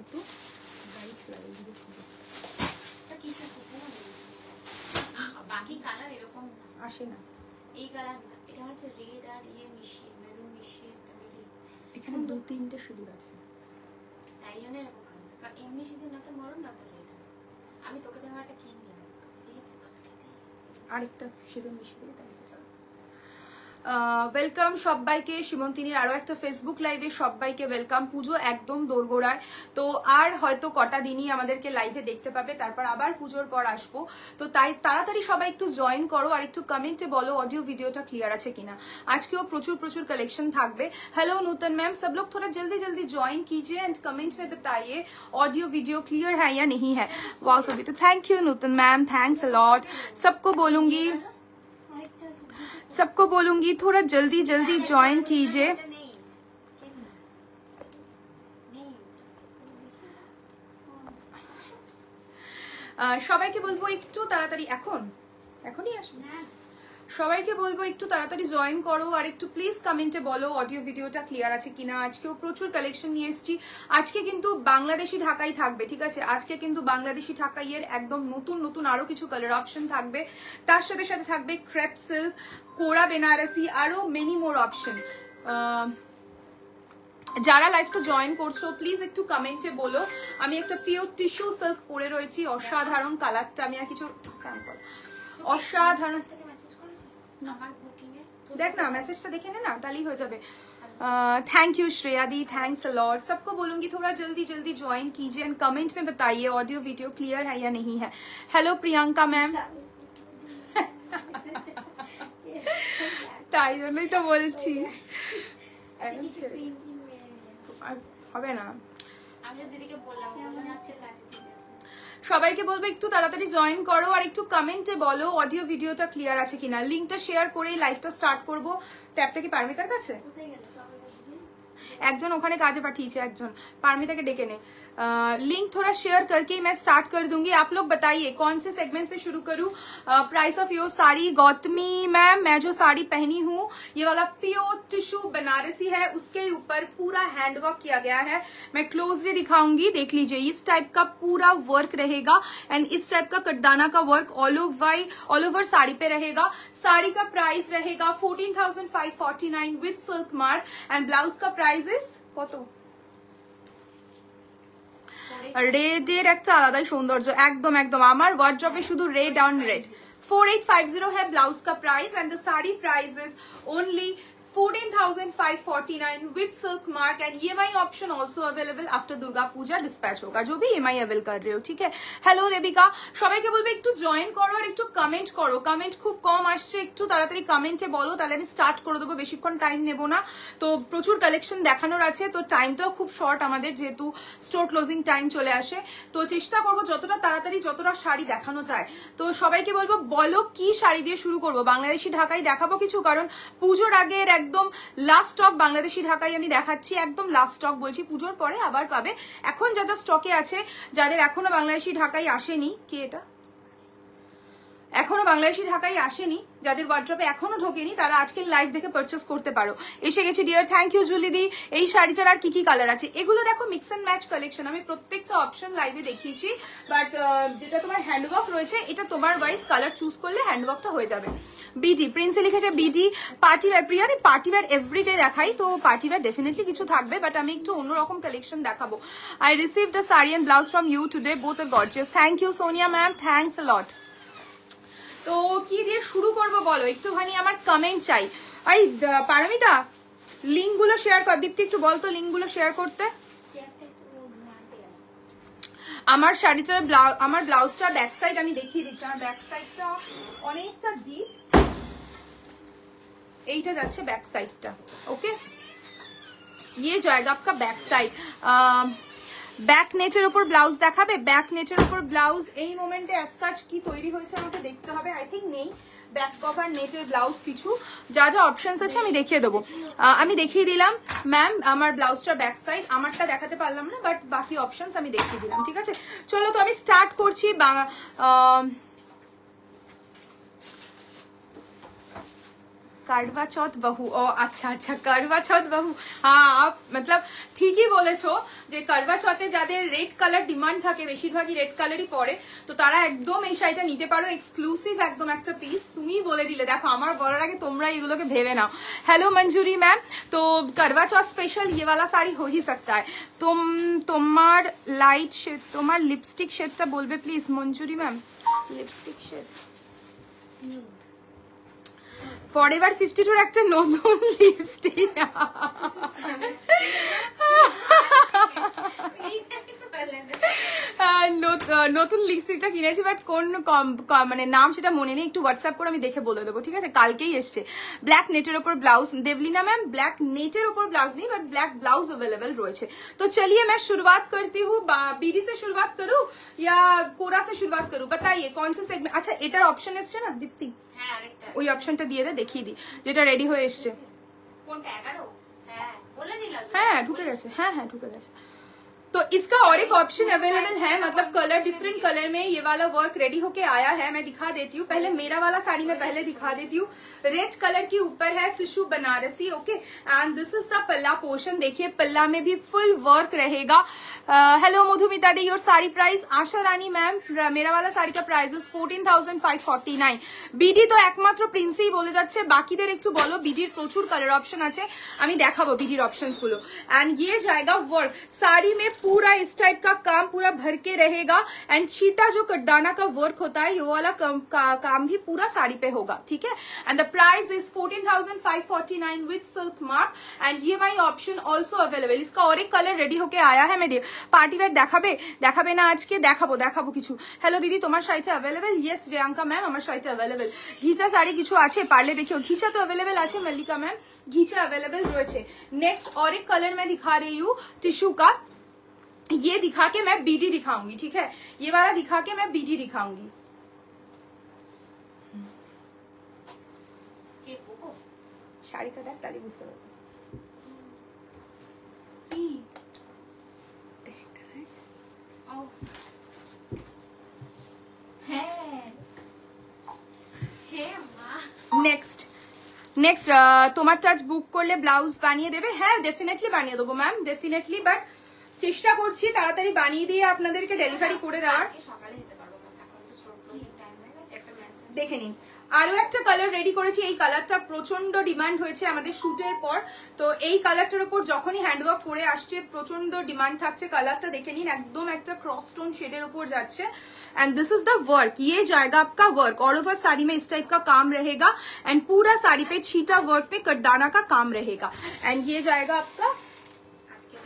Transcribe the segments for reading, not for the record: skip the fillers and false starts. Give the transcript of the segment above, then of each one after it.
একটু ব্রাইট লাগবে এটা কিসের কুকুর বাকি কালার এরকম আসে না, এই কালার না, এটা হচ্ছে রেড আর ইয়ে মিশিয়ে মেরুন মিশিয়ে একটা মিলিয়ে এখানে 2-3টে সিঁদুর আছে তাই জন্য এরকম কালার, কারণ এমনি সিঁদুর না তো মরুন না তো রেড। আমি তোকে দেখো একটা কিনলাম আরেকটা সিঁদুর মিশিয়ে দিই তাহলে চলো। ওয়েলকাম সবাইকে সীমন্তিনীর আরো একটা ফেসবুক লাইভে সবাইকে ওয়েলকাম। পুজো একদম দোরগোড়ায়, তো আর হয়তো কটা দিনই আমাদেরকে লাইভে দেখতে পাবে, তারপর আবার পুজোর পর আসবো। তো তাই তাড়াতাড়ি সবাই একটু জয়েন করো আর একটু কমেন্টে বলো অডিও ভিডিওটা ক্লিয়ার আছে কিনা। আজকেও প্রচুর প্রচুর कलेक्शन থাকবে। हेलो नूतन मैम, सब लोग थोड़ा जल्दी जल्दी ज्वाइन कीजिए एंड कमेंट में बताइए ऑडियो वीडियो क्लियर है या नहीं है। Wow so beautiful, thank you Nutan ma'am, thanks a lot. सबको बोलूंगी थोड़ा जल्दी जल्दी ज्वाइन कीजिए। সবাইকে বলবো একটু তাড়াতাড়ি এখনই আসবে, সবাইকে বলবো একটু তাড়াতাড়ি জয়েন করো আর একটু প্লিজ কমেন্টে বলো অডিও ভিডিওটা ক্লিয়ার আছে কিনা। আজকেও প্রচুর কালেকশন নিয়ে এসেছি। আজকে কিন্তু বাংলাদেশি ঢাকাই থাকবে, ঠিক আছে? আজকে কিন্তু বাংলাদেশি ঢাকাইয়ের একদম নতুন নতুন আরো কিছু কালার অপশন থাকবে, তার সাথে সাথে থাকবে ক্রেপ সিল্ক, কোরা বেনারসি, আরো মেনি মোর অপশন। যারা লাইভটা জয়েন করছো প্লিজ একটু কমেন্টে বলো। আমি একটা পিওর টিস্যু সিল্ক পরে রয়েছি, অসাধারণ কালারটা। আমি আর কিছু স্ক্যান করো, অসাধারণ। देख ना मैसेज देखे ना ताली हो जाए। Thank you Shreya the, thanks a lot. सबको बोलूंगी थोड़ा जल्दी जल्दी ज्वाइन कीजिए एंड कमेंट में बताइए ऑडियो वीडियो क्लियर है या नहीं है। हेलो प्रियंका मैम, তাই জন্যই তো বলছি হবে না। সবাইকে বলবো একটু তাড়াতাড়ি জয়েন করো আর একটু কমেন্টে বলো অডিও ভিডিওটা ক্লিয়ার আছে কিনা। লিংকটা শেয়ার করেই লাইভটা স্টার্ট করব। ট্যাবটা কি পারমিতার কাছে? একজন ওখানে কাজে পাঠিয়েছে, একজন পারমিতাকে ডেকে নে। लिंक थोड़ा शेयर करके मैं स्टार्ट कर दूंगी। आप लोग बताइए कौन से सेगमेंट से शुरू करूं। Price of your sari Gautami ma'am, मैं जो साड़ी पहनी हूँ ये वाला प्योर टिश्यू बनारसी है, उसके ऊपर पूरा हैंडवर्क किया गया है। मैं क्लोजली दिखाऊंगी, देख लीजिए। इस टाइप का पूरा वर्क रहेगा एंड इस टाइप का कटदाना का वर्क ऑल ओवर साड़ी पे रहेगा। साड़ी का प्राइस रहेगा 14,549 with silk mark and blouse का प्राइस इज কত? রেডের একটা আলাদাই সৌন্দর্য, একদম একদম। আমার ওয়ার্ড্রপে শুধু রেড অন রেড। 4850 है ब्लाउज का price and the sari price is only 14,549 with silk mark and EMI option also available after Durga Puja dispatch होगा, जो भी EMI अवेल कर रहे हो, ठीक है। हेलो देविका, সবাইকে বলবো একটু জয়েন করো আর একটু কমেন্ট করো। কমেন্ট খুব কম আসছে, একটু তাড়াতাড়ি কমেন্টে বলো, তাহলে আমি স্টার্ট করে দেবো। বেশিক্ষণ টাইম নেব না, তো প্রচুর কালেকশন দেখানোর আছে, তো টাইমটাও খুব শর্ট আমাদের, যেহেতু স্টোর ক্লোজিং টাইম চলে আসে। তো চেষ্টা করবো যতটা তাড়াতাড়ি যতটা শাড়ি দেখানো যায়। তো সবাইকে বলবো বলো কি শাড়ি দিয়ে শুরু করবো। বাংলাদেশি ঢাকাই দেখাবো কিছু, কারণ পুজোর আগের একদম লাস্ট স্টক বাংলাদেশি ঢাকাই আমি দেখাচ্ছি। একদম লাস্ট স্টক বলছি, পুজোর পরে আবার পাবে। এখন যারা স্টকে আছে, যাদের এখনো বাংলাদেশি ঢাকাই আসেনি, কি এটা এখনো বাংলাদেশি ঢাকাই আসেনি, যাদের ওয়ার্ড্রপে এখনো ঢোকেনি, তারা আজকের লাইভ দেখে পারচেস করতে পারো। এসে গেছে ডিয়ার, থ্যাংক ইউ জুলি দি। এই শাড়িটার আর কি কি কালার আছে এগুলো দেখো, মিক্স এন্ড ম্যাচ কালেকশন। আমি প্রত্যেকটা অপশন লাইভে দেখিয়েছি, বাট যেটা তোমার হ্যান্ডওয়ার্ক রয়েছে এটা তোমার ওয়াইজ কালার চুজ করলে হ্যান্ডওয়ার্কটা হয়ে যাবে। বিডি প্রিন্সে লিখেছে বিডি পার্টি ওয়্যার। প্রিয়া পার্টি ওয়্যার এভরিডে দেখাই, তো পার্টি ওয়্যার ডেফিনেটলি কিছু থাকবে, বাট আমি একটু অন্যরকম কালেকশন দেখাবো। I receive the sari and blouse from you today, both are gorgeous. Thank you Sonia ma'am, thanks a lot. তো কি দিয়ে শুরু করবো বলো, একটুখানি আমার কমেন্ট চাই। এই পারমিতা লিঙ্ক গুলো শেয়ার কর। দীপ্তি একটু বলতো লিঙ্ক গুলো শেয়ার করতে। আমার শাড়িটার আমার ব্লাউজটা ব্যাক সাইড আমি দেখিয়ে দিচ্ছি। আমার ব্যাক সাইডটা অনেকটা ডিপ, এইটা যাচ্ছে ব্যাক সাইডটা। ওকে, ये जाएगा आपका बैक साइड। ব্যাক নেটের উপর ব্লাউজ দেখাবে, ব্যাক নেটের উপর ব্লাউজ। এই মোমেন্টে অ্যাসকাচ কি তৈরি হয়েছে আমাকে দেখতে হবে, আই থিঙ্ক নেই ব্যাক কভার নেটের ব্লাউজ কিছু। যা যা অপশনস আছে আমি দেখিয়ে দেবো। আমি দেখিয়ে দিলাম ম্যাম আমার ব্লাউজটা ব্যাক সাইড, আমারটা দেখাতে পারলাম না, বাট বাকি অপশনস আমি দেখিয়ে দিলাম, ঠিক আছে। চলো তো আমি স্টার্ট করছি। करवा चौथ बहु ओ अच्छा अच्छा करवा चौथ बहु हाँ आप मतलब ঠিকই বলেছো যে করবা চৌথে যাদের রেড কালার ডিমান্ড থাকে বেশিরভাগই রেড কালারই পরে তো তারা একদম এই শাড়িটা নিতে পারো এক্সক্লুসিভ একদম একটা পিস তুমিই বলে দিলে দেখো আমার বলার আগে তোমরা এগুলোকে ভেবে নাও हेलो मंजूरी मैम तो करवा चौथ स्पेशल ये वाला साड़ी हो ही सकता है তোমার লাইট শেড তোমার লিপস্টিক শেডটা বলবে please Manjuri ma'am lipstick shade forever 52 এর একটা নতুন লিপস্টিক নতুন লিপস্টিকটা কিনেছি বাট কোন মানে নাম সেটা মনে নেই একটু হোয়াটসঅ্যাপ করে আমি দেখে বলে দেবো ঠিক আছে কালকেই এসছে ব্ল্যাক নেটের ওপর ব্লাউজ দেवलीना मैम ब्लैक नेटेर ऊपर ब्लाउज नहीं बट ब्लैक ब्लाउज अवेलेबल রয়েছে तो चलिए मैं शुरुआत करती हूँ बीडी से शुरुआत करूँ या कोरा से शुरुआत करूँ बताइए कौन से सेगमेंट अच्छा এটার অপশন এসছে না দীপ্তি হ্যাঁ আরেকটা ওই অপশনটা দিয়ে দে দেখিয়ে দি যেটা রেডি হয়ে এসছে কোনটা 11 হ্যাঁ বলে দিলাম হ্যাঁ ঢুকে গেছে হ্যাঁ হ্যাঁ ঢুকে গেছে तो इसका और एक ऑप्शन अवेलेबल है मतलब कलर डिफरेंट कलर में ये वाला वर्क रेडी होके आया है मैं दिखा देती हूँ पहले मेरा वाला साड़ी मैं पहले दिखा देती हूँ रेड कलर के ऊपर है tissue Banarasi okay and this is the पल्ला पोर्शन देखिए पल्ला में भी फुल वर्क रहेगा hello Madhumita the your sari price Asha Rani ma'am मेरा वाला साड़ी का प्राइस इज 14,549 बीडी तो एकमात्र प्रिंसই বলে যাচ্ছে বাকিদের একটু বলো बीडीর প্রচুর কালার অপশন আছে আমি দেখাবো बीडीর অপশনস গুলো एंड ये जाएगा वर्क साड़ी में पूरा इस टाइप का काम पूरा भर के रहेगा एंड छीटा जो कटदाना का वर्क होता है ये वाला काम भी पूरा साड़ी पे होगा ठीक है and the price is 14,549 with silk mark and ये माई ऑप्शन ऑल्सो अवेलेबल इसका और एक कलर रेडी होके आया है मैं पार्टी वेयर देखाबे ना आज के देखाबो किछु हेलो दीदी तुम्हार शाড়িটা अवेलेबल यस रियांका मैम আমার শাড়িটা अवेलेबल ঘিচা শাড়ি কিছু আছে পারলে দেখিও ঘিচা तो अवेलेबल আছে मल्लिका मैम घिचा अवेलेबल রয়েছে नेक्स्ट और एक कलर मैं दिखा रही हूँ टिश्यू का ये दिखा के मैं बीडी दिखाऊंगी ठीक है ये वाला दिखा के मैं बीडी दिखाऊंगी শাড়িটা দেখ তাহলে বুঝতে পারবে नेक्स्ट তোমারটা আজ বুক করলে ব্লাউজ বানিয়ে দেবে হ্যাঁ ডেফিনেটলি বানিয়ে দেবো ম্যাম ডেফিনেটলি বাট চেষ্টা করছি তাড়াতাড়ি বানিয়ে দিয়ে আপনাদেরকে ডেলিভারি করে দেওয়ার সকালে দিতে পারবো এখন তো স্টোর ক্লোজিং টাইম হয়ে গেছে একটা মেসেজ দেখে নিন আরো একটা কালার রেডি করেছি এই কালারটা প্রচন্ড ডিমান্ড হয়েছে আমাদের শুটের পর তো এই কালারটার উপর যখনই হ্যান্ডওয়ার্ক করে আসছে প্রচন্ড ডিমান্ড থাকছে কালারটা দেখে নিন একদম একটা क्रॉस टोन शेडर ऊपर जाচ্ছে and this is the work ये जाएगा आपका वर्क ऑल ओवर साड़ी में इस टाइप का काम रहेगा एंड पूरा साड़ी पे छीटा वर्क पे कटदाना का काम रहेगा एंड ये जाएगा आपका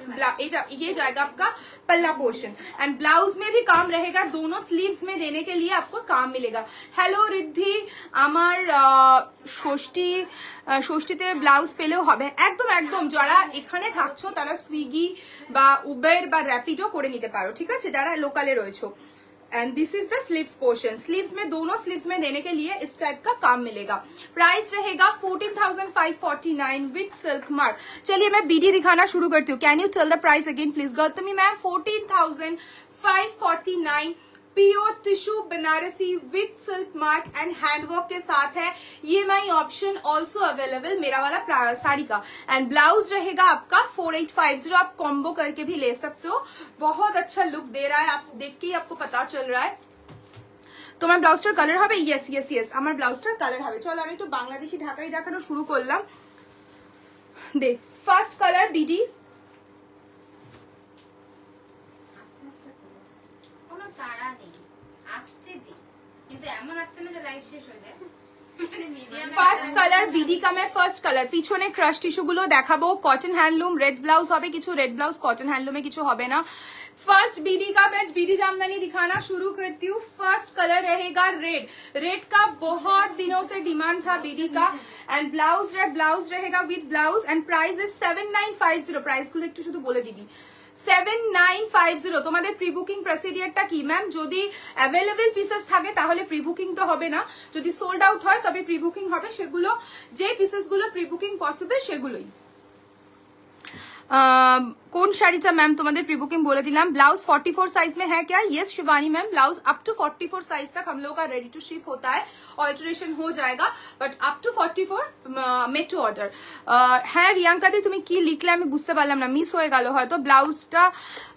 ये जाएगा आपका पल्ला पोर्शन एंड ब्लाउज में भी काम रहेगा दोनों स्लीव्स में देने के लिए आपको काम मिलेगा हेलो रिद्धि আমার ষষ্ঠীতে ব্লাউজ পেলেও হবে একদম একদম যারা এখানে থাকছো তারা সুইগি বা উবের বা র্যাপিডো করে নিতে পারো ঠিক আছে যারা লোকালে রয়েছো and this is the sleeves portion sleeves में दोनों स्लीव्स में देने के लिए इस टाइप का काम मिलेगा प्राइस रहेगा 14,549 विद सिल्क मार्क चलिए मैं बीडी दिखाना शुरू करती हूँ can you tell the price again please Gautami ma'am 14,549 pure tissue Banarasi with silk mark and handwork के साथ है ये माई ऑप्शन ऑल्सो अवेलेबल मेरा वाला साड़ी का एंड ब्लाउज रहेगा आपका 4850 आप कॉम्बो करके भी ले सकते हो बहुत अच्छा लुक दे रहा है आप देख के ही आपको पता चल रहा है তোমার ব্লাউজটার কালার হবে ইয়েস ইয়েস ইয়েস আমার ব্লাউজটার কালার হবে চলো আমি একটু বাংলাদেশি ঢাকাই দেখানো শুরু করলাম দে ফার্স্ট কালার বিডি তারা নেই আসতে দে কিন্তু এমন আসতে না যে লাইভ শেষ হয়ে যায় ফার্স্ট কালার বিডি का मैं फर्स्ट कलर পিছনে ক্রাশ টিস্যু গুলো দেখাবো কটন হ্যান্ডলুম রেড ব্লাউজ হবে কিছু রেড ব্লাউজ কটন হ্যান্ডলুমে কিছু হবে না फर्स्ट बीडी का मैं बीडी जामदानी दिखाना शुरू करती हूँ फर्स्ट कलर रहेगा रेड रेड का बहुत दिनों से डिमांड था बीडी का एंड ब्लाउज रहेगा with blouse and price is 7950 price गुलो একটু শুধু বলে দিবি 7950 তোমাদের প্রি বুকিং প্রসিডিউরটা কি ম্যাম যদি अवेलेबल পিসেস থাকে তাহলে প্রি বুকিং তো হবে না যদি সোল্ড আউট হয় তবে প্রি বুকিং হবে সেগুলো যে পিসেস গুলো প্রি বুকিং পসিবল সেগুলোই कौन শাড়িটা मैम तुम्हारे प्री बुकिंग बोले दिलाम ब्लाउज 44 साइज में है क्या? Yes Shivani ma'am, blouse up to 44 size तक हम लोग का रेडी टू शिप होता है, ऑल्टरेशन हो जाएगा but up to 44 made to order. হ্যাঁ রিয়াঙ্কা দি তুমি কি লিখলে আমি বুঝতে পারলাম না, মিস হয়ে গেল হয়তো। ব্লাউজটা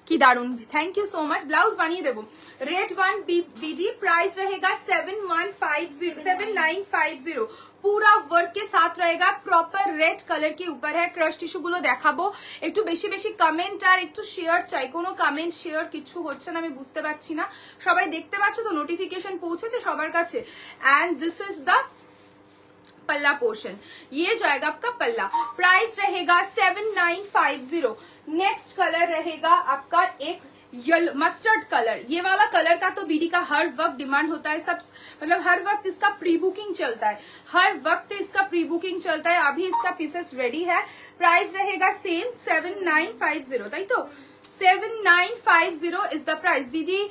কি দারুন, thank you so much. Blouse বানিয়ে দেবো। रेड 1 बीडी प्राइस रहेगा 7950 पूरा वर्क के साथ रहेगा, प्रॉपर रेड कलर के ऊपर है। क्रश टिश्यू गुलो দেখাবো, একটু বেশি বেশি কমেন্ট আর একটু শেয়ার চাই। কোনো কমেন্ট শেয়ার কিছু হচ্ছে না, আমি বুঝতে পারছি না। সবাই দেখতে পাচ্ছ তো? নোটিফিকেশন পৌঁছেছে সবার কাছে? एंड दिस इज द पल्ला पोर्शन, ये जाएगा आपका पल्ला। प्राइस रहेगा 7950। नेक्स्ट कलर रहेगा आपका एक येलो मस्टर्ड कलर। ये वाला कलर का तो बीडी का हर वक्त डिमांड होता है, सब मतलब हर वक्त इसका प्री बुकिंग चलता है, हर वक्त इसका प्री बुकिंग चलता है। अभी इसका पीसेस रेडी है। प्राइस रहेगा सेम 7950, ताई तो 7950 इज द प्राइस। दीदी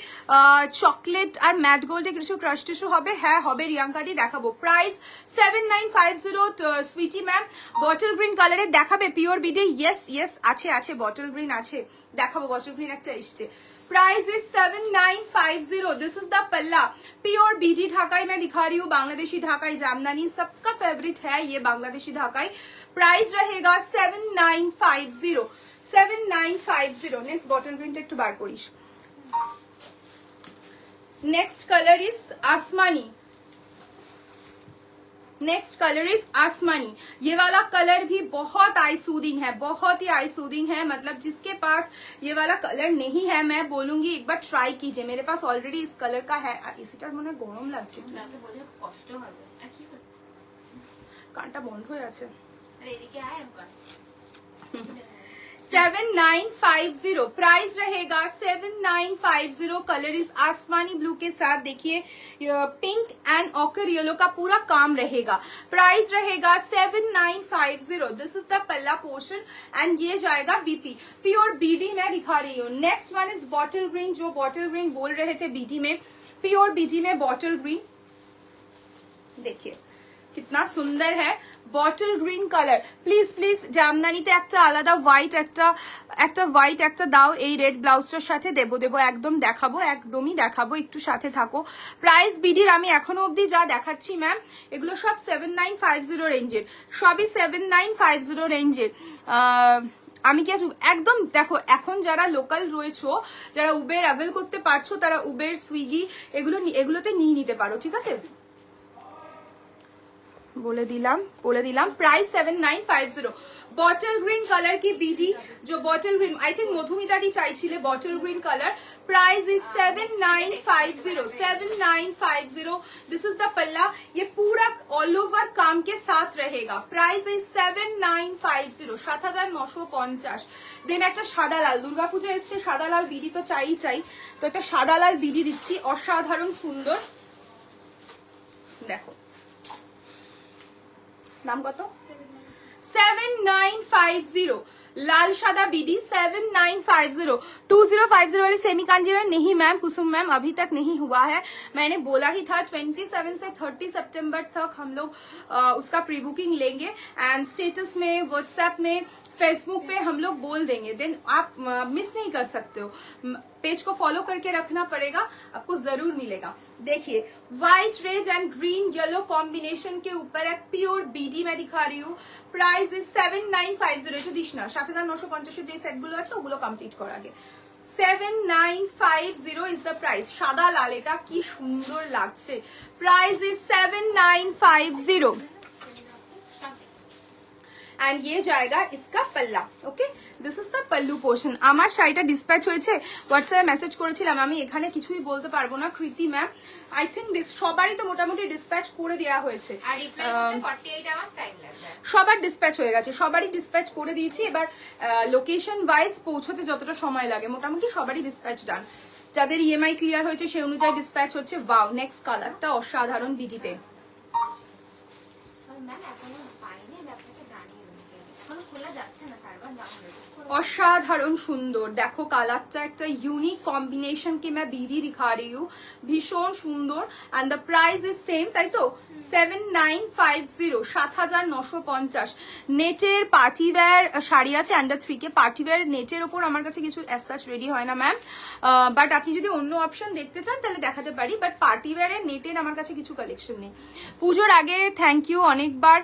चॉकलेट और मैट गोल्डे কিছু ক্রাশ টিস্যু হবে? হ্যাঁ হবে রিয়াঙ্কা দি, দেখাবো। Price 7950। Sweety ma'am bottle green কালারে দেখাবে পিওর বিডি? ইয়েস ইয়েস আছে আছে, বটল গ্রিন আছে, দেখাবো। বটল গ্রিন একটা এসছে। Price is 7950। This is the पल्ला, प्योर बीडी ढाकाई मैं दिखा रही हूँ, बांग्लादेशी ढाकाई जामदानी सबका फेवरेट है ये बांग्लादेशी ढाकाई। प्राइस रहेगा 7950। 7950। नेक्स्ट बॉटल ग्रीनটা একটু বার করিস। नेक्स्ट कलर इज आसमानी। नेक्स्ट कलर इज आसमानी। ये वाला कलर भी बहुत आई सूदिंग है, बहुत ही आई सूदिंग है। मतलब जिसके पास ये वाला कलर नहीं है मैं बोलूंगी एक बार ट्राई कीजिए। मेरे पास ऑलरेडी इस कलर का है। इसीटार মনে হয় গরম লাগছে, কষ্ট হবে আর কি করব, কানটা বন্ধ হয়ে আছে। আরে এদিকে আয় আর কর। 7950। प्राइस रहेगा 7950। कलर इस आसमानी ब्लू के साथ देखिए पिंक एंड ऑकर येलो का पूरा काम रहेगा। प्राइस रहेगा 7950। दिस इज द पल्ला पोर्शन एंड ये जाएगा बीपी, प्योर बीडी मैं दिखा रही हूँ। Next one is bottle green, जो बॉटल ग्रीन बोल रहे थे बीडी में, प्योर बीडी में बॉटल ग्रीन देखिए कितना सुंदर है। Bottle green colour. Please please জামদানিতে একটা আলাদা হোয়াইট একটা হোয়াইট একটা দাও, এই রেড ব্লাউজটার সাথে দেবো একদম দেখাবো, একদমই দেখাবো, একটু সাথে থাকো। প্রাইস বিডির আমি এখনো অবধি যা দেখাচ্ছি ম্যাম এগুলো সব 7950 রেঞ্জের, সবই 7950 রেঞ্জের। আমি কি একদম দেখো, এখন যারা লোকাল রয়েছো, যারা উবের অ্যাভেল করতে পারছো, তারা উবের সুইগি এগুলোতে নিয়ে নিতে পারো, ঠিক আছে? बोले दिलाम। प्राइस 7950। बॉटल ग्रीन कलर की बीडी, जो bottle green I think Madhumita di चाहिए bottle green colour. Price is 7950। 7950। This is the पल्ला, ये पूरा ऑल ओवर काम के साथ रहेगा। Price is 7950। 7950। देन একটা সাদা লাল, দুর্গাপূজা এসছে, সাদা লাল বিডি তো চাই, তো একটা সাদা লাল বিডি দিচ্ছি, অসাধারণ সুন্দর। দেখো नाम कत 7950। लाल सादा बीडी 7950। 2050 वाली सेमी कांजीवरम नहीं मैम, कुसुम मैम अभी तक नहीं हुआ है, मैंने बोला ही था 27 से 30 सितंबर तक हम लोग उसका प्री बुकिंग लेंगे एंड स्टेटस में, व्हाट्सएप में, फेसबुक पे हम लोग बोल देंगे। देन आप मिस नहीं कर सकते हो, पेज को फॉलो करके रखना पड़ेगा, आपको जरूर मिलेगा। देखिए white red and green yellow combination के ऊपर एक प्योर बीडी मैं दिखा रही हूँ। Price is 7950। दिस ना 7950 যে সেটগুলো আছে ওগুলো কমপ্লিট করার আগে 7950 ইজ দ্য প্রাইস। সাদা লাল এটা কি সুন্দর লাগছে। প্রাইস ইজ 7950 एंड ये जाएगा इसका पल्ला। Okay this is the pallu portion. আমার শাড়িটা ডিসপ্যাচ হয়েছে, হোয়াটসঅ্যাপে মেসেজ করেছিলাম, আমি এখানে কিছুই বলতে পারবো না। কৃতি ম্যাম আই থিঙ্ক সবারই তো মোটামুটি ডিসপ্যাচ করে দেওয়া হয়েছে, আর রিপ্লাই করতে 48 আওয়ার্স টাইম লাগবে। সবার ডিসপ্যাচ হয়ে গেছে, সবারই ডিসপ্যাচ করে দিয়েছি। এবার লোকেশন ওয়াইজ পৌঁছতে যতটা সময় লাগে মোটামুটি সবারই ডিসপ্যাচ ডান। যাদের ইএমআই ক্লিয়ার হয়েছে সেই অনুযায়ী ডিসপ্যাচ হচ্ছে। ওয়াও নেক্সট কালারটা অসাধারণ বিডিতে। ম্যাম এখনো পাইনি, আমি আপনাকে জানিয়ে দেব। এখনো খোলা যাচ্ছে না, সার্ভার ডাউন হয়েছে। অসাধারণ সুন্দর, দেখো কালারটা একটা ইউনিক কম্বিনেশন কে मैं बीडी दिखा रही हूँ, ভীষণ সুন্দর। And the price is same, তাই তো 7950, 7950। নেটের পার্টিওয়্যার শাড়ি আছে আন্ডার 3 কে। পার্টিওয়্যার নেটের ওপর আমার কাছে কিছু অ্যাজ সাচ রেডি হয় না ম্যাম, বাট আপনি যদি অন্য অপশন দেখতে চান তাহলে দেখাতে পারি, বাট পার্টিওয়্যারের নেটের আমার কাছে কিছু কালেকশন নেই। পুজোর আগে থ্যাংক ইউ অনেকবার,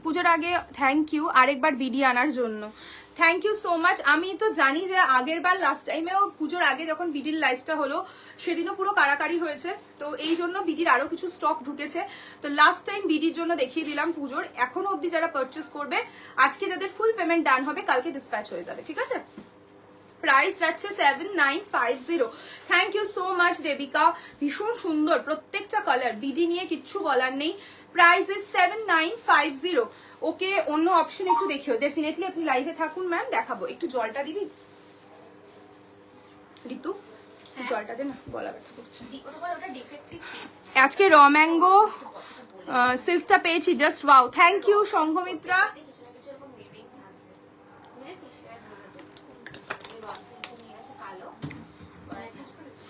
পুজোর আগে থ্যাংক ইউ আরেকবার বিডি আনার জন্য, থ্যাংক ইউ সো মাচ। আমি তো জানি যে আগের বার লাস্ট টাইমেও পুজোর আগে যখন বিডির লাইফটা হলো সেদিনও পুরো কারাকারি হয়েছে, তো এই জন্য বিডির আরো কিছু স্টক ঢুকেছে, তো লাস্ট টাইম বিডির জন্য দেখিয়ে দিলাম পুজোর। এখনো অব্দি যারা পারচেস করবে, আজকে যাদের ফুল পেমেন্ট ডান হবে কালকে ডিসপ্যাচ হয়ে যাবে, ঠিক আছে। প্রাইস যাচ্ছে 7950। Thank you so much Debika, ভীষণ সুন্দর প্রত্যেকটা কালার, বিডি নিয়ে কিচ্ছু বলার নেই। Price is 7950। ওকে, অন্য অপশন একটু দেখিও, ডেফিনেটলি আপনি লাইভে থাকুন ম্যাম, দেখাবো। একটু জলটা দিবি ঋতু, জলটা দে না, গলা ব্যথা করছে। ওটা ডিফেক্টিভ পিস। আজকে র ম্যাঙ্গো সিল্কটা পেয়েছি, জাস্ট ওয়াও, থ্যাংক ইউ সংঘমিত্রা। কিছু না কিছু এরকম ওয়েভিং থাকবে, বুঝেছিস? শেয়ার করে দেবো। এই রসিলটা নিয়ে গেছে কালো,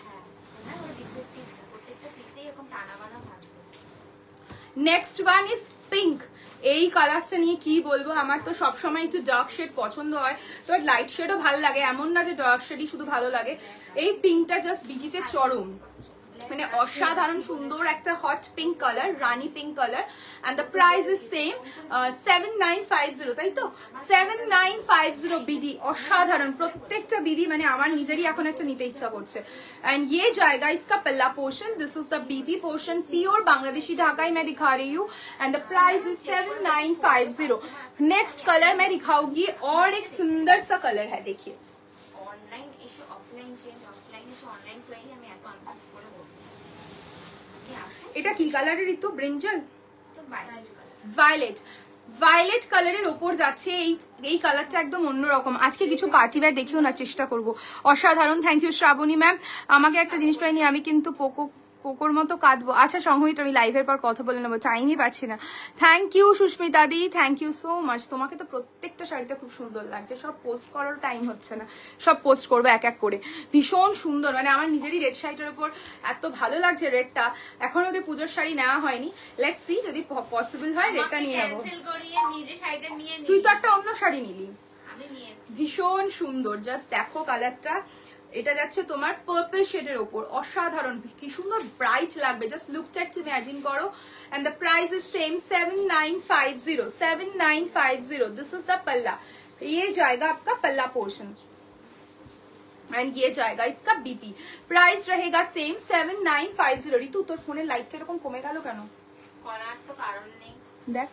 হ্যাঁ না, ওটা ডিফেক্টিভ না, প্রত্যেকটা পিসেই এরকম টানা বানা থাকবে। Next one is pink. এই কালারটা নিয়ে কি বলবো, আমার তো সবসময় একটু ডার্ক শেড পছন্দ হয়, তো লাইট শেডও ভালো লাগে, এমন না যে ডার্ক শেডই শুধু ভালো লাগে। এই পিঙ্কটা জাস্ট বিডিতে চরম, মানে অসাধারণ সুন্দর একটা hot pink colour, rani pink colour. And the price is same 7950, তাই তো 7950 বিডি। অসাধারণ প্রত্যেকটা বিডি, মানে আমার নিজেরই এখন একটা নিতে ইচ্ছা করছে। एंड ये जाएगा इसका पल्ला पोर्शन, दिस इज द बीबी पोर्शन, प्योर बांग्लादेशी ढाकाई मैं दिखा रही हूँ। And the price is 7950। Next colour मैं दिखाऊंगी और एक सुंदर सा कलर है, देखिए। অনলাইন এসে অফলাইন চেঞ্জ, অফলাইন এসে অনলাইন প্লেই আমি এত আনসার করে বলবো। এটা কি কালারের ঋতু? ব্রিঞ্জল, তো ভায়োলেট কালার, ভায়োলেট, ভায়োলেট কালারের ওপর যাচ্ছে। এই কালারটা একদম অন্যরকম। আজকে কিছু পার্টি ওয়্যার দেখিও না, চেষ্টা করব। অসাধারণ, থ্যাংক ইউ শ্রাবণী ম্যাম। আমাকে একটা জিনিস পাইনি, আমি কিন্তু পোকোর মতো কাঁদবো। আচ্ছা সংহিত, আমি লাইভের পর কথা বলে নেবো, টাইমই পাচ্ছি না। Thank you Susmita di, thank you so much. তোমাকে তো প্রত্যেকটা শাড়িতে খুব সুন্দর লাগছে, সব পোস্ট করার টাইম হচ্ছে না, সব পোস্ট করবো এক এক করে। ভীষণ সুন্দর, মানে আমার নিজেরই রেড শাড়িটার উপর এত ভালো লাগছে রেডটা। এখনো ওদের পুজোর শাড়ি নেওয়া হয়নি, লেটস সি যদি পসিবল হয় রেডটা নিয়ে নেবো। ক্যান্সেল করিয়ে নিজে শাড়িটা নিয়ে নি। তুই তো একটা অন্য শাড়ি নিলি, আমি নিয়েছি। ভীষণ সুন্দর, জাস্ট দেখো কালারটা। এটা যাচ্ছে তোমার পার্পল শেডের ওপর, অসাধারণ, কি সুন্দর ব্রাইট লাগবে, জাস্ট লুকটা একটু ইমাজিন করো। And the price is same 7950, 7950। This is the पल्ला, ये जाएगा आपका पल्ला पोर्शन एंड ये जाएगा इसका बीपी। प्राइस रहेगा सेम 7950। ঋতু, তোর ফোনের লাইটটা এরকম কমে গেল কেন? করার তো কারণ নেই, দেখ।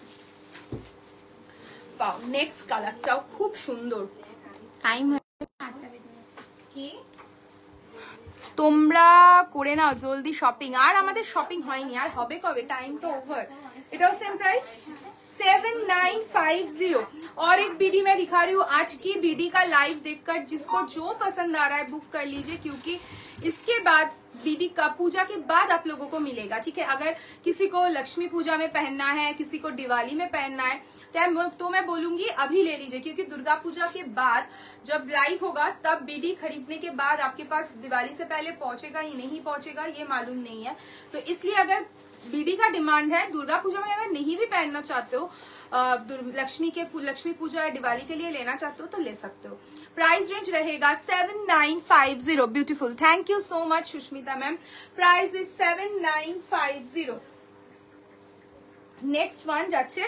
পাও, নেক্সট কালারটাও খুব সুন্দর। টাইম কি তোমরা করে নাও জলদি শপিং, আর আমাদের শপিং হয়নি, আর হবে কবে, টাইম তো ওভার। এটাও सेम प्राइस 7950। और एक बीडी मैं दिखा रही हूँ, आज की बीडी का लाइव देखकर जिसको जो पसंद आ रहा है बुक कर लीजिए, क्योंकि इसके बाद बीडी का पूजा के बाद आप लोगों को मिलेगा, ठीक है। अगर किसी को लक्ष्मी पूजा में पहनना है, किसी को दिवाली में पहनना है, तो मैं बोलूंगी अभी ले लीजिए, क्योंकि दुर्गा पूजा के बाद जब लाइव होगा तब बीडी खरीदने के बाद आपके पास दिवाली से पहले पहुंचेगा ही नहीं पहुंचेगा ये मालूम नहीं है। तो इसलिए अगर बीडी का डिमांड है, दुर्गा पूजा में अगर नहीं भी पहनना चाहते हो, लक्ष्मी पूजा या दिवाली के लिए लेना चाहते हो तो ले सकते हो। प्राइस रेंज रहेगा 7950। Beautiful, thank you so much Sushmita ma'am. Price is 7950। Next one যাচ্ছে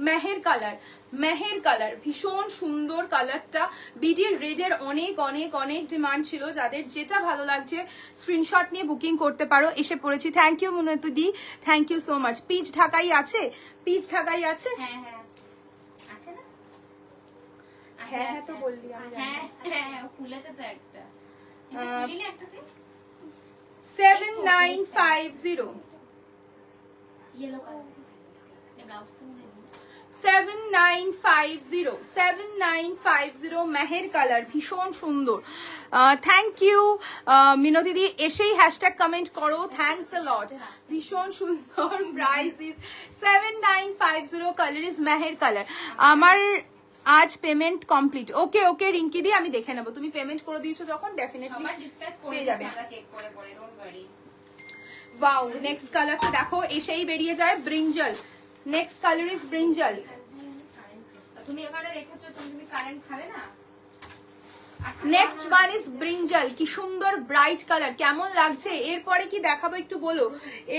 মেহের কালার, মেহের কালার, ভীষণ সুন্দর কালারটা। বিডির রেডের অনেক অনেক অনেক ডিমান্ড ছিল, যাদের যেটা ভালো লাগছে স্ক্রিনশট নিয়ে বুকিং করতে পারো। এসে পড়েছি, thank you Montu di, thank you so much. Peach Dhakai আছে, পিচ ঢাকাই আছে, হ্যাঁ হ্যাঁ আছে না, হ্যাঁ হ্যাঁ তো বললি, আমি জানি। হ্যাঁ হ্যাঁ ফুলেছে তো একটা, ফুলিনি একটা দিন। 7950, ইয়েলো কালার, ব্লাউজ তো মনে নেই। 7950 মেহের কালার, ভীষণ সুন্দর। থ্যাংক ইউ মিনতি দি, এসেই হ্যাশট্যাগ কমেন্ট করো, থ্যাঙ্কস আ লট। ভীষণ সুন্দর, price is 7950, colour is Meher colour. আমার আজ পেমেন্ট কমপ্লিট। ওকে ওকে রিঙ্কি দি, আমি দেখে নেবো, তুমি পেমেন্ট করে দিয়েছো যখন ডেফিনেটলি পেয়ে যাবে। ওয়াও, নেক্সট কালারটা দেখো, এসেই বেরিয়ে যায় brinjal. Next colour is brinjal. তুমি এখানে রেখেছো, তুমি কারেন্ট খাবে না। নেক্সট ওয়ান ইজ ব্রিঞ্জল, কি সুন্দর ব্রাইট কালার, কেমন লাগছে? এরপরে কি দেখাবো একটু বলো?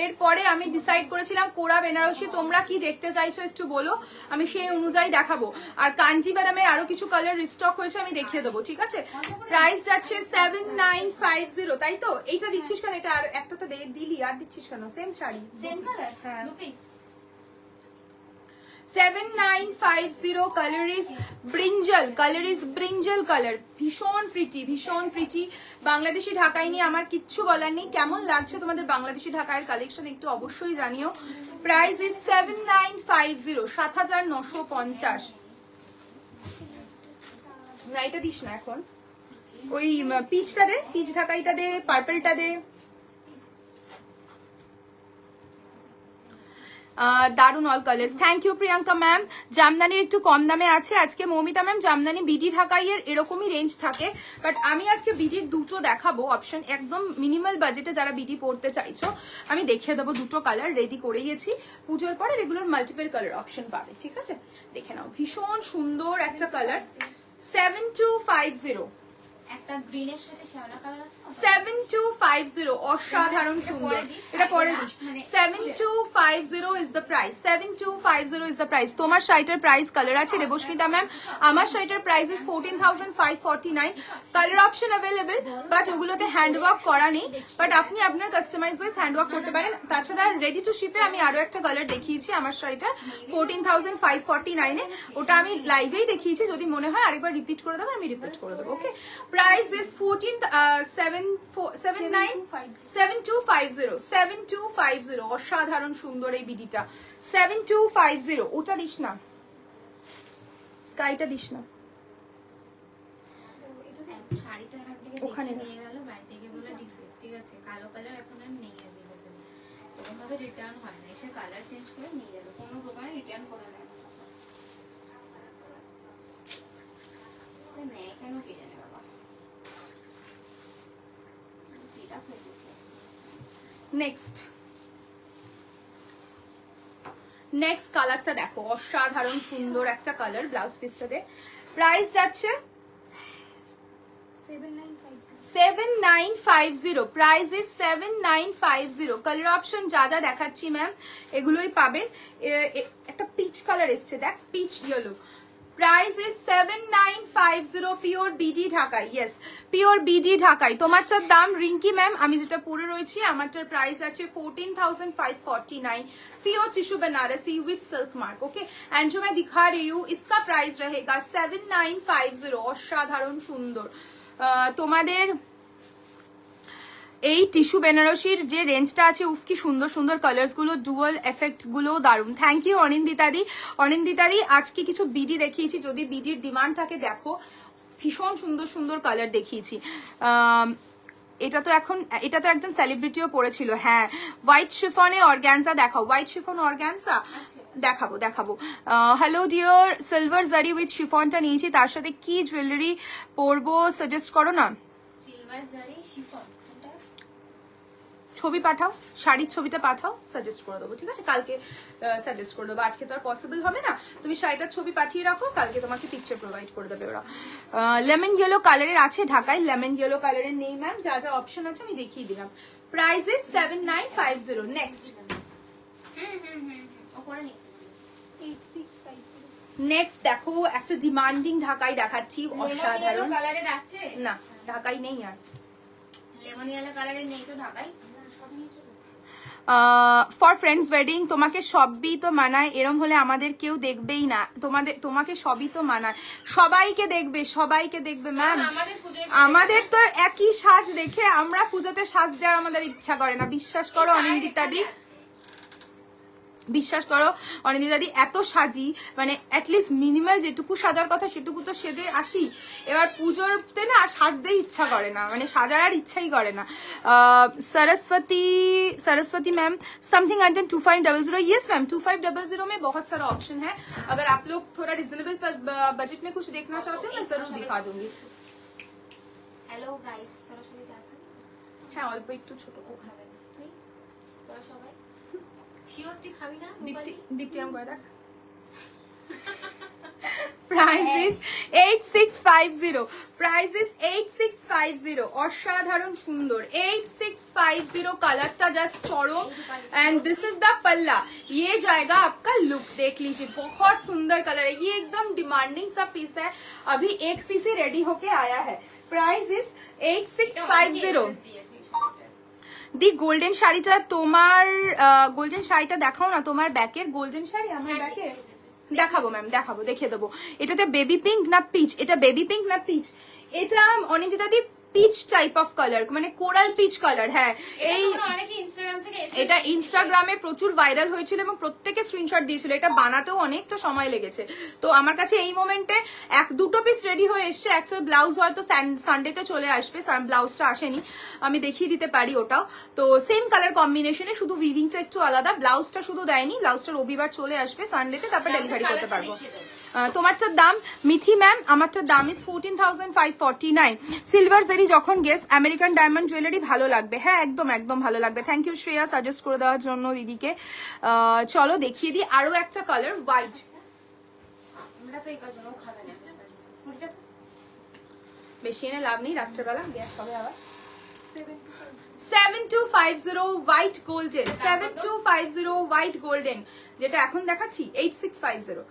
এরপরে আমি ডিসাইড করেছিলাম কোরা বেনারসি, তোমরা কি দেখতে চাইছো একটু বলো, আমি সেই অনুযায়ী দেখাবো। আর কাঞ্জিভারামের আরো কিছু কালার রিস্টক হয়েছে, আমি দেখিয়ে দেবো, ঠিক আছে? প্রাইস যাচ্ছে 7950, তাই তো? এইটা দিচ্ছিস কেন? এটা আর একটা তো দিলি, আর দিচ্ছিস কেন? সেম শাড়ি, সেম কালার, হ্যাঁ। 2 piece. 7950, colour is brinjal, colour is brinjal colour, ভীষণ প্রিটি, ভীষণ প্রিটি। বাংলাদেশি ঢাকাই নিয়ে আমার কিচ্ছু বলার নেই। কেমন লাগছে তোমাদের বাংলাদেশি ঢাকার কালেকশন একটু অবশ্যই জানিও। Price is 7950, 7950। না এটা দিস না এখন, ওই পিচটা দে, পিচ ঢাকাইটা দে, পার্পলটা দে। দারুন all colours, thank you Priyanka ma'am. জামদানির একটু কম দামে আছে আজকে মৌমিতা ম্যাম। জামদানি বিডি ঢাকাইয়ের এরকমই রেঞ্জ থাকে, বাট আমি আজকে বিডির দুটো দেখাবো অপশন, একদম মিনিমাল বাজেটে যারা বিডি পড়তে চাইছো আমি দেখিয়ে দেবো। দুটো কালার রেডি করে গেছি, পুজোর পরে রেগুলার মাল্টিপল কালার অপশন পাবে, ঠিক আছে? দেখে নাও, ভীষণ সুন্দর একটা কালার। 7250, একটা গ্রিনের সাথে শ্যাওলা কালার আছে। 7250, অসাধারণ সুন্দর। এটা পরে this. 7250 is the price, 7250 is the price. তোমার শাড়িটার প্রাইস কালার আছে দেবস্মিতা ম্যাম, আমার শাড়িটার price is 14,549। Colour option available, but ওগুলোতে হ্যান্ডওয়ার্ক করা নেই, বাট আপনি আপনার কাস্টমাইজ ওয়াইজ হ্যান্ডওয়ার্ক করতে পারেন। তাছাড়া রেডি টু শিপে আমি আরো একটা কালার দেখিয়েছি আমার শাড়িটা 14,549 এ, ওটা আমি লাইভেই দেখিয়েছি, যদি মনে হয় আরেকবার রিপিট করে দেবো আমি রিপিট করে দেবো। ওকে, প্রাইস ইজ 7250, অসাধারণ সুন্দর এই বিডিটা। 7250, ওটা দিস না, স্কাইটা দিস না, শাড়িটা ওখানে নিয়ে গেল বাড়ি থেকে, বলে ডিফেক্ট, ঠিক আছে? কালো কালার এখন আর নেই अवेलेबल, এরকম ভাবে রিটার্ন হয় না, এসে কালার চেঞ্জ করে নিয়ে যাবে, কোনো দোকানে রিটার্ন করে না। নেই কেন কে জানে বাবা। নেক্সট নেক্সট কালারটা দেখো, অসাধারণ সুন্দর একটা কালার, ব্লাউজ পিসটাতে। প্রাইস যাচ্ছে 7950, প্রাইস ইজ 7950। কালার অপশন যা যা দেখাচ্ছি ম্যাম এগুলোই পাবেন। একটা পিচ কালার এসছে, দেখ, peach yellow. Price is 7950, pure BD Dhakai. Yes, pure BD Dhakai. তোমারটার দাম রিঙ্কি ম্যাম, আমি যেটা পরে রয়েছি আমারটার প্রাইস আছে 14,549, pure tissue Banarasi with silk mark. Okay, and जो मैं दिखा रही हूँ इसका प्राइस रहेगा 7950, অসাধারণ সুন্দর। তোমাদের এই টিস্যু বেনারসির যে রেঞ্জটা আছে, উফ কি সুন্দর সুন্দর কালার্স গুলো, ডুয়াল এফেক্ট গুলো দারুন। Thank you অনিন্দিতাদি। অনিন্দিতাদি, আজকে কিছু বিডি দেখিয়েছি, যদি বিডির ডিমান্ড থাকে দেখো, ভীষণ সুন্দর সুন্দর কালার দেখিয়েছি। এটা তো একজন সেলিব্রিটিও পড়েছিল। হ্যাঁ, হোয়াইট শিফনে অর্গানজা দেখাও, হোয়াইট শিফন অর্গানজা দেখাবো। হ্যালো ডিয়ার, সিলভার জারি উইথ শিফনটা নিয়েছি, তার সাথে কি জুয়েলারি পরবো সাজেস্ট করো না। সিলভার জারি শিফন, ছবি পাঠাও, শাড়ির ছবিটা পাঠাও, সাজেস্ট করে দেবো, ঠিক আছে? কালকে সাজেস্ট করে দেবো, আজকে তো আর পসিবল হবে না। তুমি শাড়িটার ছবি পাঠিয়ে রাখো, কালকে তোমাকে পিকচার প্রোভাইড করে দেবে ওরা। লেমন ইয়েলো কালারের আছে ঢাকায়, লেমন ইয়েলো কালারের নেই ম্যাম, যা যা অপশন আছে আমি দেখিয়ে দিলাম। Price is 7950। নেক্সট নেক্সট দেখো, একটা ডিমান্ডিং ঢাকাই দেখাচ্ছি, অসাধারণ। কালারের আছে না, ঢাকাই নেই আর, লেমন ইয়েলো কালারের নেই তো ঢাকাই। ফর ফ্রেন্ডস ওয়েডিং, তোমাকে সবই তো মানায়, এরম হলে আমাদের কেউ দেখবেই না। তোমাকে সবই তো মানায়, সবাইকে দেখবে ম্যাম। আমাদের তো একই সাজ দেখে আমরা পুজোতে সাজ দেওয়ার আমাদের ইচ্ছা করে না, বিশ্বাস করো অনিন্দিতাদি। বিশ্বাস করো অনিন্দিতাদি, এত সাজি, মানে অ্যাটলিস্ট মিনিমাল যেটুকু সাজার কথা সেটুকু তো সেজে আসি। এবার পুজোরতে না সাজতেই ইচ্ছা করে না, মানে সাজার আর ইচ্ছাই করে না। Saraswati ma'am something under 2500। Yes ma'am 2500 में बहुत सारा ऑप्शन है। अगर आप लोग थोड़ा रिजनेबल बजट में कुछ देखना चाहते हो मैं जरूर दिखा दूंगी। হ্যালো গাইস, তোরা সবাই চা খাবে? হ্যাঁ অল্প একটু ছোট। ও খাবে না, তুই? তোরা সবাই শিওর তুই খাবি না? দীপ্তি নাম করে দেখ। Price is 8650. Price is 8650. অসাধারণ সুন্দর 8650 কালারটা জাস্ট চরম। एंड दिस इज द पल्ला। ये जाएगा आपका लुक, देख लीजिए बहुत सुंदर कलर है। ये एकदम डिमांडिंग सा पीस है, अभी एक पीस ही रेडी होके आया है। Price is 8650। দি গোল্ডেন শাড়িটা তোমার, গোল্ডেন শাড়িটা দেখাও না, তোমার ব্যাকের গোল্ডেন শাড়ি আমার ব্যাকে দেখাবো ম্যাম, দেখাবো, দেখিয়ে দেবো। এটাতে বেবি পিঙ্ক না পিচ, এটা বেবি পিঙ্ক না পিচ, এটা অনিন্দিতা দি পিচ টাইপ অফ কালার, মানে কোরাল পিচ কালার। হ্যাঁ এই এটা ইনস্টাগ্রামে প্রচুর ভাইরাল হয়েছিল এবং প্রত্যেকে স্ক্রিনশট দিয়েছিল। এটা বানাতেও অনেকটা সময় লেগেছে। তো আমার কাছে এই মোমেন্টে এক দুটো পিস রেডি হয়ে এসছে। অ্যাকচুয়াল ব্লাউজ হয়তো সানডেতে চলে আসবে, ব্লাউজটা আসেনি, আমি দেখিয়ে দিতে পারি ওটাও। তো সেম কালার কম্বিনেশনে, শুধু উইভিংটা একটু আলাদা, ব্লাউজটা শুধু দেয়নি, ব্লাউজটা রবিবার চলে আসবে সানডেতে, তারপর ডেলিভারি করতে পারবো। তোমারটার দাম মিথি ম্যাম, আমারটার দাম ইজ 14,549। সিলভার জেরি যখন গেস আমেরিকান ডায়মন্ড জুয়েলারি ভালো লাগবে। হ্যাঁ একদম একদম ভালো লাগবে। থ্যাংক ইউ শ্রেয়া সাজেস্ট করে দেওয়ার জন্য দিদিকে। চলো দেখিয়ে দিই আরো একটা কালার হোয়াইট। বেশি এনে লাভ নেই, রাত্রেবেলা গ্যাস হবে আবার। 7250 হোয়াইট গোল্ডেন, 7250 হোয়াইট গোল্ডেন, যেটা এখন দেখাচ্ছি 8650।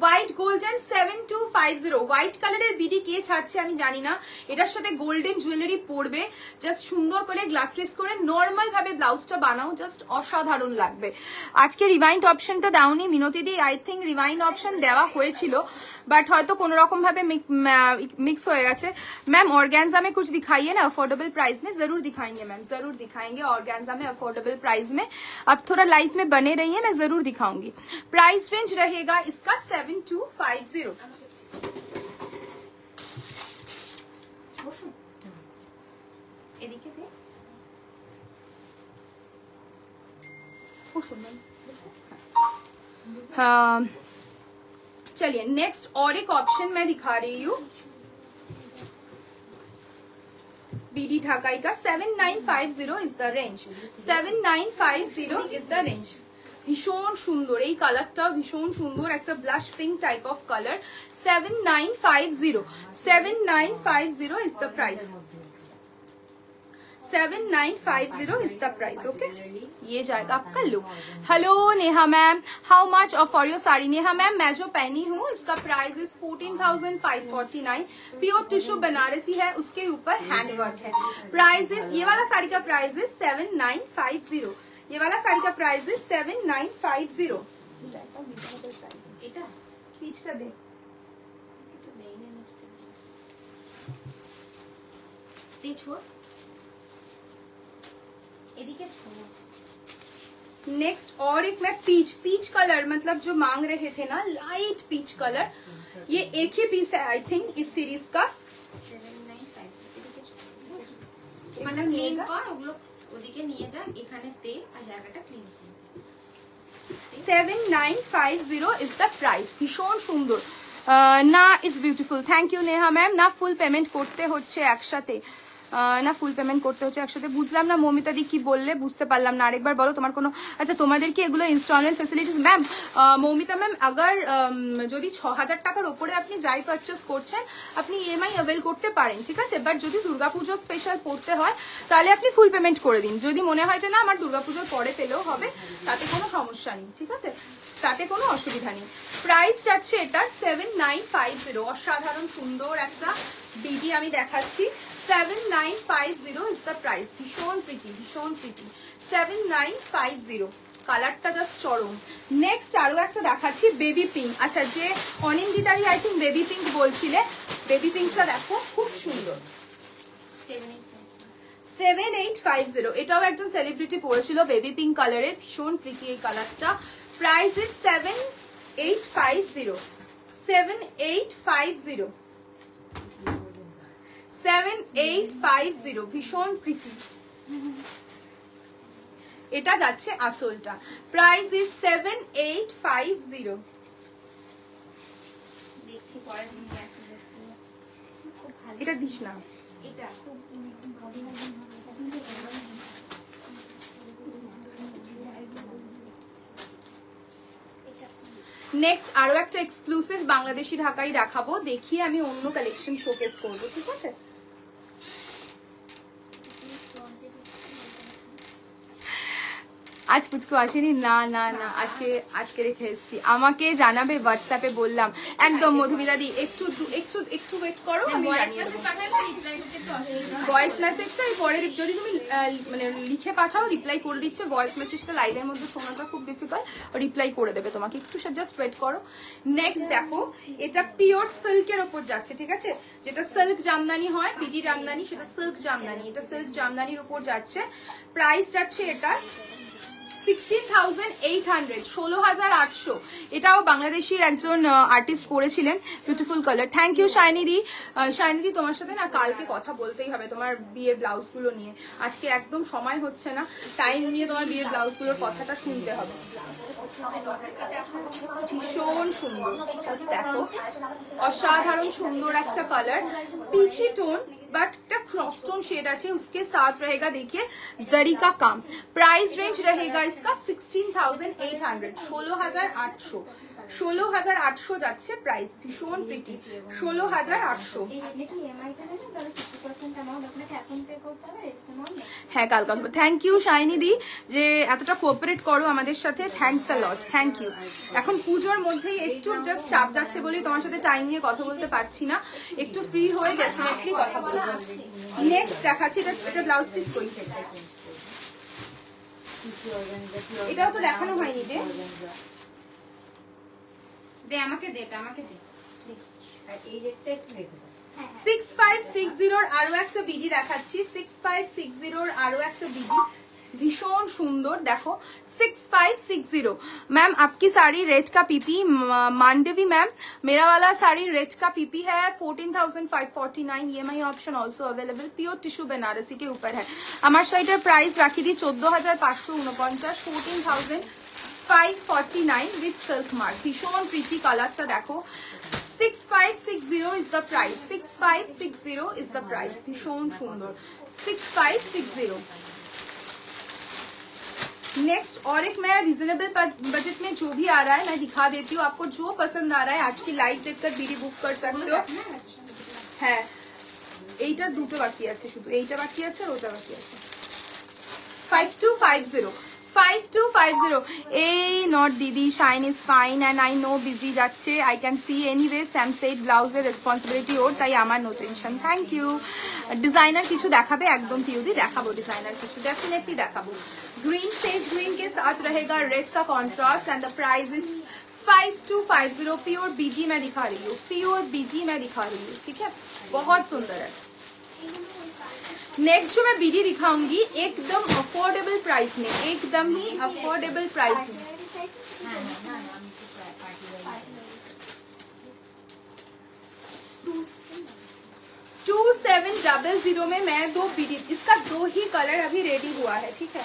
White golden 7250। হোয়াইট কালারের বিডি কে ছাড়ছে আমি জানি না। এটার সাথে গোল্ডেন জুয়েলারি পরবে, জাস্ট সুন্দর করে গ্লাস স্লিভস করে নর্মাল ভাবে ব্লাউজটা বানাও, জাস্ট অসাধারণ লাগবে। আজকে রিভাইন্ড অপশনটা দাওনি মিনতি দি, আই থিঙ্ক রিভাইন্ড অপশন দেওয়া হয়েছিল बट হয়তো কোনো রকম ভাবে मिक्स हो गया। मैम ऑर्गेन्जा में कुछ दिखाइए ना अफोर्डेबल प्राइस में। जरूर दिखाएंगे मैम, जरूर दिखाएंगे ऑर्गेन्जा में अफोर्डेबल प्राइस में। अब थोड़ा लाइफ में बने रहिए, मैं जरूर दिखाऊंगी। प्राइस रेंज रहेगा इसका 7250। हाँ चलिए नेक्स्ट और एक ऑप्शन मैं दिखा रही हूँ बीडी ढाकाई का। 7950 is the range, 7950 is the range. ভীষণ সুন্দর এই কালারটা, ভীষণ সুন্দর একটা blush pink type of colour. 7950 is the price, 7950 is the price. Okay, ये जाएगा आपका look. Hello Neha ma'am, how much for your sari? Neha ma'am मैं जो पहनी हूँ इसका price is 14,549। Pure tissue Banarasi है, उसके ऊपर हैंडवर्क है। प्राइस इज, ये वाला साड़ी का प्राइस इज 7950। ये वाला साड़ी का प्राइस इज 7950। पीछे दे छोड़। नेक्स्ट और एक मैं पीच कलर, मतलब जो मांग रहे थे ना लाइट पीच कलर, ये एक ही पीस है आई थिंक इस सीरीज का। 7950 इज द प्राइस। भीषण सुंदर ना, it's beautiful. Thank you Neha ma'am. ना फुल पेमेंट করতে হচ্ছে একসাথে, না ফুল পেমেন্ট করতে হচ্ছে একসাথে। বুঝলাম না মমিতা দি কি বললে, বুঝতে পারলাম না, আরেকবার বলো। তোমার কোনো, আচ্ছা তোমাদের কি এগুলো installment facilities? Ma'am Moumita ma'am আগার যদি 6000 টাকার উপরে আপনি যাই পারচেস করছেন আপনি ইএমআই অ্যাভেল করতে পারেন, ঠিক আছে। বাট যদি দুর্গাপুজো স্পেশাল পড়তে হয় তাহলে আপনি ফুল পেমেন্ট করে দিন। যদি মনে হয় যে না আমার দুর্গাপুজোর পরে পেলেও হবে, তাতে কোনো সমস্যা নেই, ঠিক আছে, তাতে কোনো অসুবিধা নেই। প্রাইস যাচ্ছে এটার 7950। অসাধারণ সুন্দর একটা বিডি আমি দেখাচ্ছি। 7950 is the price। ভীষণ প্রিটি, ভীষণ প্রিটি। 7950 কালারটা জাস্ট চরম। নেক্সট আরো একটা দেখাচ্ছি বেবি পিঙ্ক। আচ্ছা যে অনিন্দিতারি আই থিঙ্ক বেবি পিঙ্ক বলছিলে, বেবি পিঙ্কটা দেখো খুব সুন্দর। 7850, এটাও একজন সেলিব্রিটি পরেছিল বেবি পিঙ্ক কালারের, ভীষণ প্রিটি এই কালারটা। প্রাইস ইজ 7850, 7850, 7850, ভীষণ প্রিটি। এটা যাচ্ছে আঁচলটা, প্রাইস ইজ 7850। দেখছি পরের মেসেজেস গুলো খুব ভালো। এটা দিস না, এটা খুব নেক্সট আরো একটা এক্সক্লুসিভ বাংলাদেশি ঢাকাই দেখাবো, দেখিয়ে আমি অন্য কালেকশন শোকেস করবো, ঠিক আছে? আজ পুচকু আসেনি, না না না, আজকে রেখে এসেছি। আমাকে জানাবে হোয়াটসঅ্যাপে, বললাম একদম। মধুমিতা দি একটু একটু একটু ওয়েট করো, আমি জানিয়ে দেবো। ভয়েস মেসেজটা পরে যদি তুমি মানে লিখে পাঠাও রিপ্লাই করে দিচ্ছে। ভয়েস মেসেজটা লাইভের মধ্যে শোনাটা খুব ডিফিকাল্ট, রিপ্লাই করে দেবে তোমাকে, একটু জাস্ট ওয়েট করো। নেক্সট দেখো, এটা পিওর সিল্কের ওপর যাচ্ছে, ঠিক আছে? যেটা সিল্ক জামদানি হয়, পিটি জামদানি, সেটা সিল্ক জামদানি, এটা সিল্ক জামদানির উপর যাচ্ছে। প্রাইস যাচ্ছে এটা 16,800, 16,800। এটাও বাংলাদেশের একজন আর্টিস্ট পরেছিলেন, beautiful colour. Thank you Shiny di. Shiny di, তোমার সাথে না কালকে কথা বলতেই হবে তোমার বিয়ের ব্লাউজগুলো নিয়ে। আজকে একদম সময় হচ্ছে না, টাইম নিয়ে তোমার বিয়ের ব্লাউজগুলোর কথাটা শুনতে হবে। ভীষণ সুন্দর, জাস্ট দেখো, অসাধারণ সুন্দর একটা colour, peachy tone but cross tone shade আছে, उसके साथ रहेगा देखिए जरी का काम। प्राइस रेंज रहेगा इसका 16,800, 16,800, 16,800 যাচ্ছে প্রাইস। ভীষণ প্রিটি, 16,800। হ্যাঁ কালকে। থ্যাংক ইউ শাইনি দি যে এতটা কোঅপারেট করো আমাদের সাথে, thanks a lot, thank you. এখন পুজোর মধ্যেই একটু জাস্ট চাপ যাচ্ছে বলে তোমার সাথে টাইম নিয়ে কথা বলতে পারছি না, একটু ফ্রি হয়ে ডেফিনেটলি কথা বলবো। নেক্সট দেখাচ্ছি, এটা ব্লাউজ পিস করি, এটাও তো দেখানো হয়নি রে। দে আমাকে দে, এটা আমাকে দে। এই রেটটা একটু রেখে দাও। 6560 আরো একটা বিডি দেখাচ্ছি, 6560 আরো একটা বিডি, भीषण सुंदर। देखो 6560 मैम आपकी साड़ी रेट का पीपी, मांडवी मैम मेरा वाला साड़ी रेट का पीपी है 14,549। EMI option also available, pure tissue Banarasi के ऊपर है। हमारे शाइटर price Rakhi di 14,549, 14,549 with silk mark. भीषण प्रीटी कलर टा देखो, 6560 is the price, 6560 is the price। भीषण सुंदर 6560। नेक्स्ट और एक मैं रिजनेबल बजट में जो भी आ रहा है मैं दिखा देती हूँ आपको, जो पसंद आ रहा है आज की लाइव देखकर बीडी बुक कर सकते हो। হ্যাঁ এইটা দুটো বাকি আছে, শুধু এইটা বাকি আছে আর ওটা বাকি আছে। 5250, 5250। এই নট দিদি, shine is fine and I know BG যাচ্ছে, I can see anyway same shade ব্লাউজের রেসপন্সিবিলিটি ওর, তাই আমার no tension. Thank you. Designer কিছু দেখাবে? একদম পিউদি দেখাবো, ডিজাইনার কিছু डेफिनेटली देखाबो। ग्रीन सेज ग्रीन के साथ रहेगा रेड का contrast and the price is 5250। Pure BG मैं दिखा रही हूँ, प्योर बीजी मैं दिखा रही हूँ, ठीक है, बहुत सुंदर है। नेक्स्ट जो मैं बीडी दिखाऊंगी एकदम अफोर्डेबल प्राइस में, एकदम ही अफोर्डेबल प्राइस में। 2700 में मैं दो बीडी, इसका दो ही कलर अभी रेडी हुआ है, ठीक है।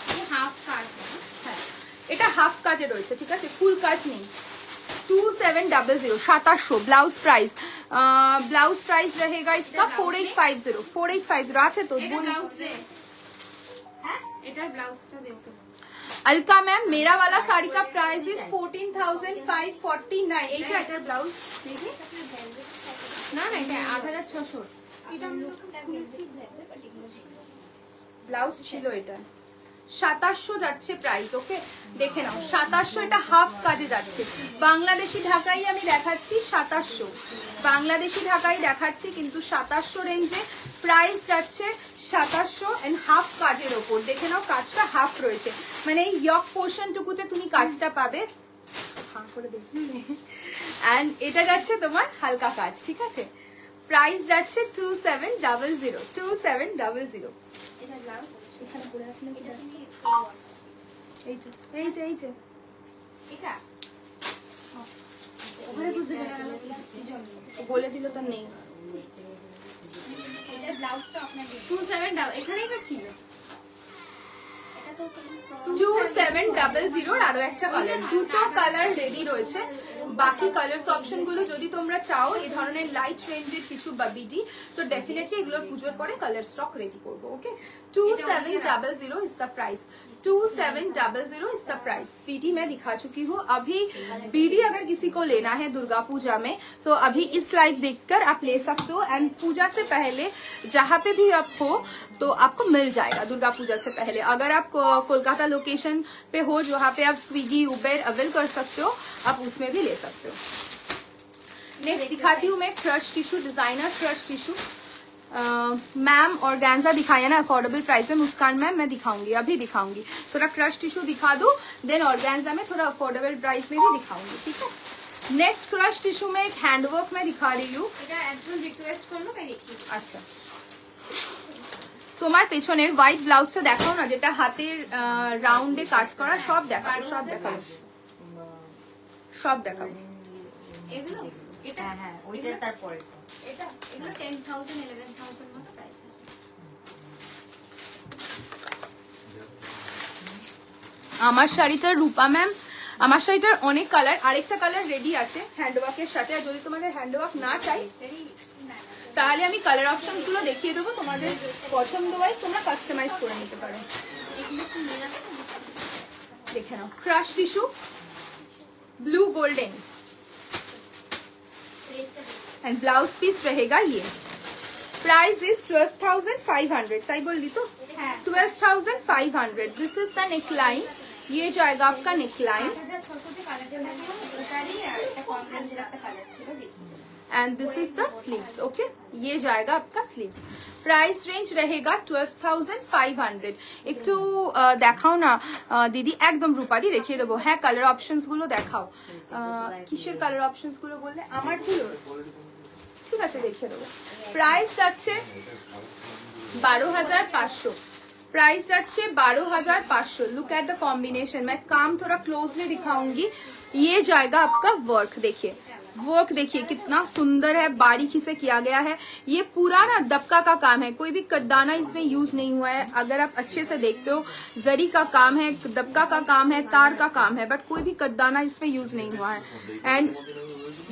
ये हाफ काज है, এটা হাফ কাজে রয়েছে, ঠিক আছে, ফুল কাজ নেই। 2700, 2700 ব্লাউজ প্রাইস। ब्लाउज प्राइस रहेगा इसका 4850, 4850 আছে তো। এটা ব্লাউজ দে, হ্যাঁ এটার ব্লাউজটা দে ওকে। अलका मैम मेरा वाला साड़ी का प्राइस इज 14,549। এইটা এটার ব্লাউজ দেখি না না এটা 8600। এটা ব্লাউজ ছিল, এটা 2700 যাচ্ছে প্রাইস। ওকে দেখে নাও 2700, এটা হাফ কাজে যাচ্ছে। বাংলাদেশি ঢাকাই আমি দেখাচ্ছি 2700, বাংলাদেশি ঢাকাই দেখাচ্ছি, কিন্তু 2700 রেঞ্জে প্রাইস যাচ্ছে 2700 এন্ড হাফ কাজের ওপর। দেখে নাও কাজটা হাফ রয়েছে, মানে ইয়ক পোর্শন টুকুতে তুমি কাজটা পাবে, এন্ড এটা যাচ্ছে তোমার হালকা কাজ, ঠিক আছে। প্রাইস যাচ্ছে 2700 2700। এটা ব্লাউজ এখানে পড়ে আছে না? এটা তুমি এই যে এটা ওখানে বুঝতে চলে গেল কি জন্য বলে দিল তো নেই। এটা ব্লাউজটা আপনার 27 এখানেই তো ছিল। 2700 আরো একটা কালার, দুটো কালার রেডি রয়েছে। বাকি কালার্স অপশন গুলো যদি তোমরা চাও এই ধরনের লাইট রেঞ্জের কিছু বা বিডি, তো ডেফিনেটলি এগুলোর পুজোর পরে কালার স্টক রেডি করবো। Okay, 2700 is the price, 2700 is the price. BD मैं दिखा चुकी हूँ। अभी बीडी अगर किसी को लेना है दुर्गा पूजा में तो अभी इस लाइव देखकर आप ले सकते हो। एंड पूजा से पहले जहाँ पे भी आप हो तो आपको मिल जाएगा दुर्गा पूजा से पहले। अगर आप कोलकाता लोकेशन पे हो जहाँ पे आप स्विगी उबेर अवेल कर सकते हो, आप उसमें भी ले सकते हो। नेक्स्ट दिखाती हूँ मैं crush tissue, designer crush tissue. Ma'am organza दिखाया ना अफोर्डेबल प्राइस में, मुस्कान मैम मैं दिखाऊंगी, अभी दिखाऊंगी। थोड़ा क्रश टिश्यू दिखा दो, देन ऑर्गेन्जा में थोड़ा अफोर्डेबल प्राइस में भी दिखाऊंगी, ठीक है। नेक्स्ट क्रश टिश्यू में एक हैंडवर्क में दिखा रही हूँ। এটা একজন রিকোয়েস্ট করলো তাই দেখি। আচ্ছা, তোমার পেছনের হোয়াইট ব্লাউজটা দেখাও না, যেটা হাতের রাউন্ডে কাজ করা, সব দেখাবো, সব দেখাবো, সব দেখাবো। এগুলো এটা হ্যাঁ ওইটা তারপরে এটা এগুলো 10,000 11,000 মতো প্রাইস আছে। আমার শাড়িটার রূপা ম্যাম, আমার শাড়িটার অনেক কালার, আরেকটা কালার রেডি আছে হ্যান্ডওয়ার্কের সাথে। আর যদি তোমাদের হ্যান্ডওয়ার্ক না চাই তাহলে আমি কালার অপশন গুলো দেখিয়ে দেবো, তোমাদের পছন্দ ওয়াইজ তোমরা কাস্টমাইজ করে নিতে পারো। এগুলো কি নিয়ে যাবে? দেখে নাও, crush tissue blue golden and blouse piece रहेगा ये। प्राइस इज 12,500, ताई बोल दी तो 12,500। This is the neck line, ये जाएगा आपका neck line and this is the sleeves. Okay, ये जाएगा आपका स्लीव्स। प्राइस रेंज रहेगा 12,500। একটু দেখাও না দিদি, একদম রূপাদি দেখিয়ে দেবো। হ্যাঁ, কালার অপশনস গুলো দেখাও। কিসের কালার অপশনস গুলো বললে? আমার গুলো, ঠিক আছে দেখিয়ে দেবো। প্রাইস যাচ্ছে 12,500, प्राइस जाच्छे 12,500। लुक एट द कॉम्बिनेशन, मैं काम थोड़ा क्लोजली दिखाऊंगी। ये जाएगा आपका वर्क, देखिए वर्क देखिए कितना सुंदर है, बारीकी से किया गया है। ये पूरा ना दबका का काम है, कोई भी कटदाना इसमें यूज नहीं हुआ है। अगर आप अच्छे से देखते हो, जरी का काम है, दबका का काम है, तार का काम है, बट कोई भी कटदाना इसमें यूज नहीं हुआ है। एंड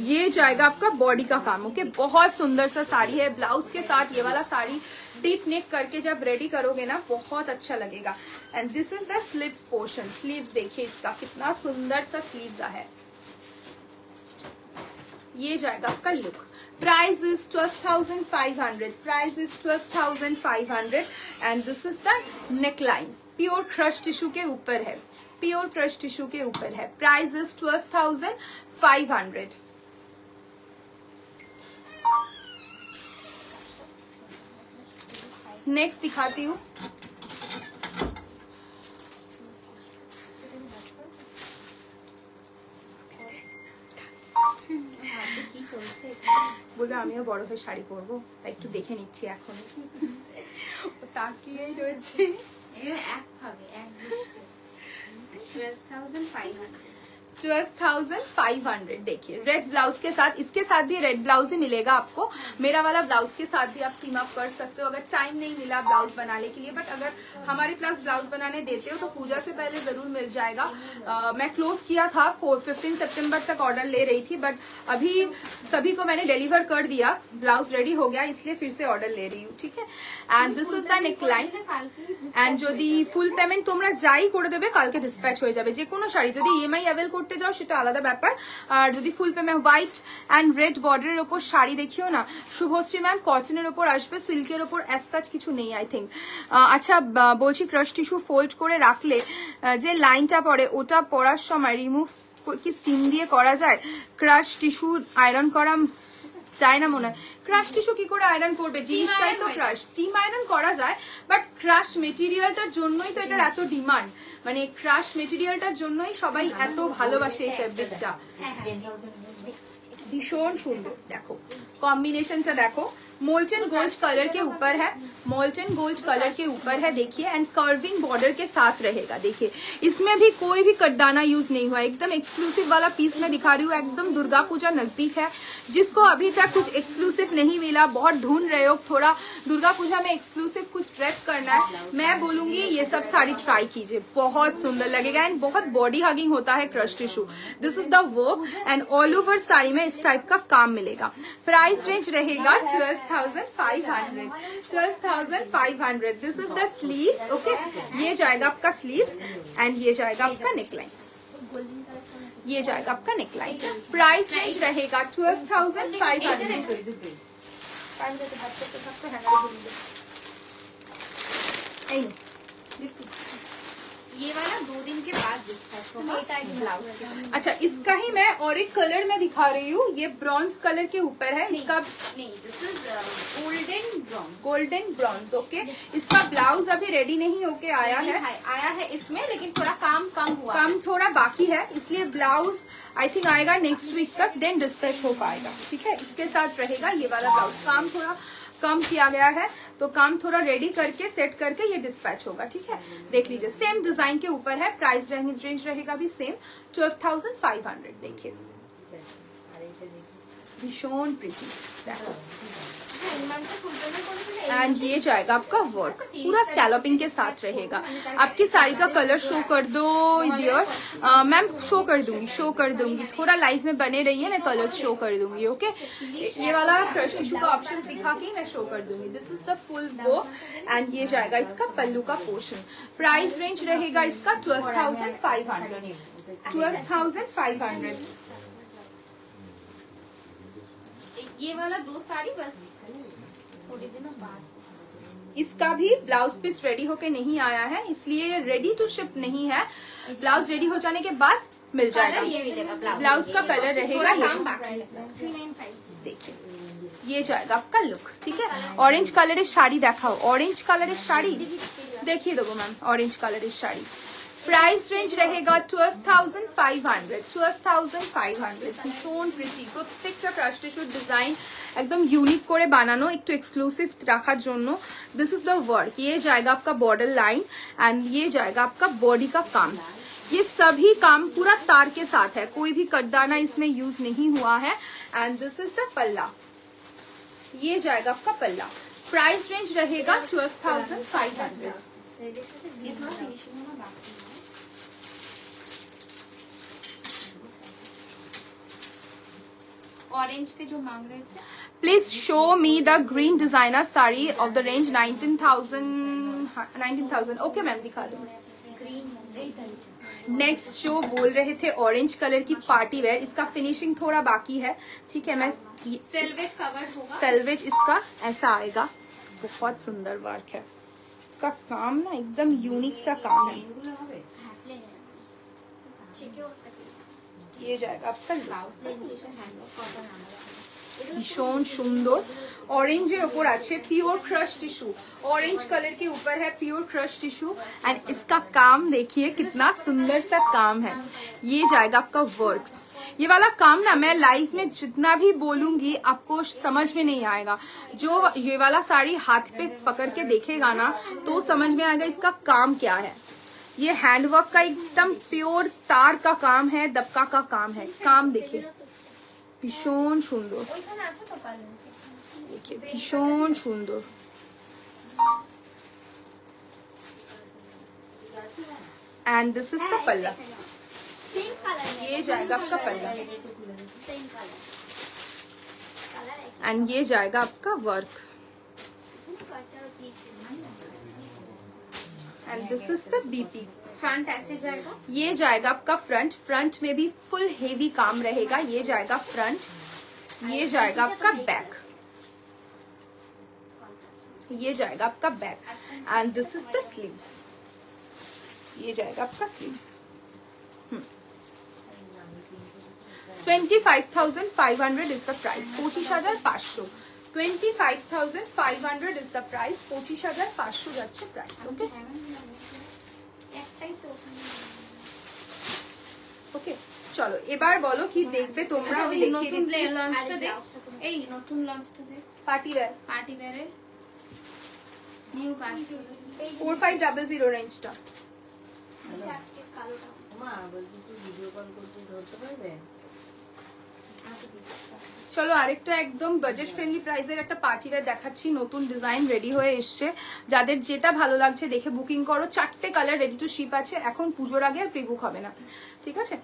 ये जाएगा आपका बॉडी का काम। ओके, बहुत सुंदर सा साड़ी है। ब्लाउज के साथ ये वाला साड़ी डीप नेक करके जब रेडी करोगे ना, बहुत अच्छा लगेगा। And this is the sleeves portion. Sleeves देखिए इसका कितना सुंदर सा स्लीव्स है। ये जाएगा आपका look. Price is 12,500, price is 12,500 and this is the neck line. Pure crush tissue के ऊपर है, प्योर क्रश टिश्यू के ऊपर है। Price is 12,500। नेक्स्ट दिखाती हूँ, বলবে আমিও বড় হয়ে শাড়ি পরবো, তাই একটু দেখে নিচ্ছি এখন। তাকিয়েই রয়েছে। এক ভাবে এক দৃষ্টি 12,500। 12,500। देखिए रेड ब्लाउज के साथ, इसके साथ भी रेड ब्लाउज ही मिलेगा आपको। मेरा वाला ब्लाउज के साथ भी आप टीम अप कर सकते हो अगर टाइम नहीं मिला ब्लाउज बनाने के लिए। बट अगर हमारे पास ब्लाउज बनाने देते हो तो पूजा से पहले जरूर मिल जाएगा। मैं क्लोज किया था 15 सितंबर तक ऑर्डर ले रही थी, बट अभी सभी को मैंने डिलीवर कर दिया, ब्लाउज रेडी हो गया, इसलिए फिर से ऑर्डर ले रही हूँ, ठीक है। And this is the neck line. And যদি ফুল পেমেন্ট তোমরা যাই করে দেবে কালকে ডিসপ্যাচ হয়ে যাবে। যে কোনো শাড়ি যদি ইএমআই অ্যাভেল করতে যাও সেটা আলাদা ব্যাপার, আর যদি full payment white and red বর্ডারের উপর শাড়ি দেখিও না, শুভশ্রী ম্যাম কটনের উপর আসবে, সিল্কের উপর অ্যাজ সাচ কিছু নেই আই থিঙ্ক। আচ্ছা বলছি, ক্রাশ টিস্যু ফোল্ড করে রাখলে যে লাইনটা পড়ে ওটা পরার সময় রিমুভ কি স্টিম দিয়ে করা যায়? ক্রাশ টিস্যু আয়রন করা চাই না মনে হয়। ক্রাশ টিস্যু কি করে আয়রন করবে? জিনিসটাই তো ক্রাশ, স্টিম আয়রন করা যায়, বাট ক্রাশ মেটেরিয়ালটার জন্যই তো এটার এত ডিমান্ড। মানে ক্রাশ মেটেরিয়ালটার জন্যই সবাই এত ভালোবাসে এই ফেব্রিকটা। ভীষণ সুন্দর, দেখো कॉम्बिनेशनটা देखो, मोल्टन गोल्ड कलर के ऊपर है, मोल्टन गोल्ड कलर के ऊपर है देखिए, एंड कर्विंग बॉर्डर के साथ रहेगा। देखिए इसमें भी कोई भी कटदाना यूज नहीं हुआ, एकदम एक्सक्लूसिव वाला पीस मैं दिखा रही हूँ। एकदम दुर्गा पूजा नजदीक है, जिसको अभी तक कुछ एक्सक्लूसिव नहीं मिला, बहुत ढूंढ रहे हो, थोड़ा दुर्गा पूजा में एक्सक्लूसिव कुछ ड्रेस करना है, मैं बोलूंगी ये सब साड़ी ट्राई कीजिए, बहुत सुंदर लगेगा एंड बहुत बॉडी हगिंग होता है crush tissue. This is the work and all over sari में इस टाइप का काम मिलेगा। प्राइस रेंज रहेगा 12,500, 12,500। This is the sleeves, okay, ये जाएगा आपका स्लीव्स एंड ये जाएगा आपका नेकलाइन, ये जाएगा आपका नेकलाइन। प्राइस रेंज रहेगा 12,500। ये वाला 2 दिन के बाद डिस्पैच होगा ब्लाउज के। अच्छा, इसका ही मैं और एक कलर में दिखा रही हूँ, ये ब्रॉन्ज कलर के ऊपर है इसका, नहीं this is golden brown, golden bronze, okay. इसका ब्लाउज अभी रेडी नहीं होके आया है इसमें, लेकिन थोड़ा काम कम हुआ, काम थोड़ा बाकी है, इसलिए ब्लाउज आई थिंक आएगा नेक्स्ट वीक तक, देन डिस्पैच हो पाएगा, ठीक है। इसके साथ रहेगा ये वाला ब्लाउज, काम थोड़ा कम किया गया है, तो काम थोड़ा रेडी करके सेट करके ये डिस्पैच होगा, ठीक है। देख लीजिए सेम डिजाइन के ऊपर है, प्राइस रेंज रहेगा भी सेम 12,500। देखिए भीषण प्रीटी, एंड ये जाएगा आपका वर्क, पूरा स्कैलपिंग के साथ रहेगा। आपकी साड़ी का कलर शो कर दो डियर, मैम शो कर दूंगी, थोड़ा लाइफ में बने रहिए, मैं कलर्स शो कर दूंगी, ओके। ये वाला क्रश टिश्यू का ऑप्शन दिखा के मैं शो कर दूंगी। This is the full work and ये जाएगा इसका पल्लू का पोर्शन। प्राइस रेंज रहेगा इसका 12,500, 12,500। ये वाला 2 साड़ी बस थोड़ी दिनों बाद। इसका भी ब्लाउज पीस रेडी होके नहीं आया है, इसलिए रेडी टू शिप नहीं है, ब्लाउज रेडी हो जाने के बाद मिल जाएगा। ये मिलेगा ब्लाउज का कलर रहेगा ये, काम बाकी है। देखिए ये जाएगा आपका लुक, ठीक है। ऑरेंज कलर साड़ी देखाओ, ऑरेंज कलर साड़ी देखिए दो ma'am, orange colour sari. Price range रहेगा 12,500, 12,500। ভীষণ প্রিটি, প্রত্যেকটা ক্রাশ টিস্যু ডিজাইন একদম यूनिक করে বানানো, একটু एक्सक्लूसिव রাখার জন্য। दिस इज द वर्क, ये जाएगा आपका बॉर्डर लाइन एंड ये जाएगा आपका बॉडी का काम। ये सभी काम पूरा तार के साथ है, कोई भी कटदाना इसमें यूज नहीं हुआ है। एंड दिस इज द पल्ला, ये जाएगा आपका पल्ला। प्राइस रेंज रहेगा 12,500। ये थोड़ा फिनिशिंग होना बाकी है। ऑरेंज पे जो मांग रहे थे, please show me the green designer sari of the range 19,000। Okay ma'am दिखा दो। नेक्स्ट जो बोल रहे थे ऑरेंज कलर की पार्टी वेयर, इसका फिनिशिंग थोड़ा बाकी है, ठीक है। मैं सेल्वेज कवर्ड होगा, सेल्वेज इसका ऐसा आएगा, बहुत सुंदर वर्क है इसका, काम ना एकदम यूनिक सा काम है। ये जाएगा आपका ভীষণ সুন্দর, অরেঞ্জের ওপর আছে pure crush tissue, orange colour के ऊपर है प्योर क्रश टिश्यू एंड इसका काम देखिए कितना सुंदर सा काम है। ये जाएगा आपका वर्क, ये वाला काम ना मैं लाइफ में जितना भी बोलूंगी आपको समझ में नहीं आएगा। जो ये वाला साड़ी हाथ पे पकड़ के देखेगा ना तो समझ में आएगा इसका काम क्या है। ये हैंडवर्क का एकदम प्योर तार का काम है, दबका का काम है। काम देखिए भीषण सुंदर, देखिए भीषण सुंदर। एंड दिस इज द पल्ला, ये जाएगा आपका पल्ला एंड ये जाएगा आपका work and this is the BP. Front ऐसे जाएगा, ये जाएगा आपका फ्रंट, फ्रंट में भी फुल हेवी काम रहेगा। ये जाएगा फ्रंट, ये जाएगा आपका बैक, ये जाएगा आपका back and this is the sleeves, ये जाएगा आपका sleeves. 25,500 is the price, 25,500। 25,500 is the price, 25,500 যাচ্ছে প্রাইস। ওকে একটাই তো ওকে চলো এবার বলো কি দেখবে তোমরা, আমি দেখিয়ে নতুন দিচ্ছি। লঞ্চটা দে, এই নতুন লঞ্চটা দে, পার্টি ওয়্যার পার্টি ওয়্যারের নিউ কাজ 4500 রেঞ্জটা। মা বলছি তুই ভিডিও কল করতে ধরতে পারবে? চলো আরেকটা একদম বাজেট ফ্রেন্ডলি প্রাইসের একটা পার্টি ওয়্যার দেখাচ্ছি, নতুন ডিজাইন রেডি হয়ে এসছে। যাদের যেটা ভালো লাগছে দেখে বুকিং করো। 4টে কালার রেডি টু শিপ আছে, এখন পুজোর আগে আর প্রি বুক হবে না, ঠিক আছে।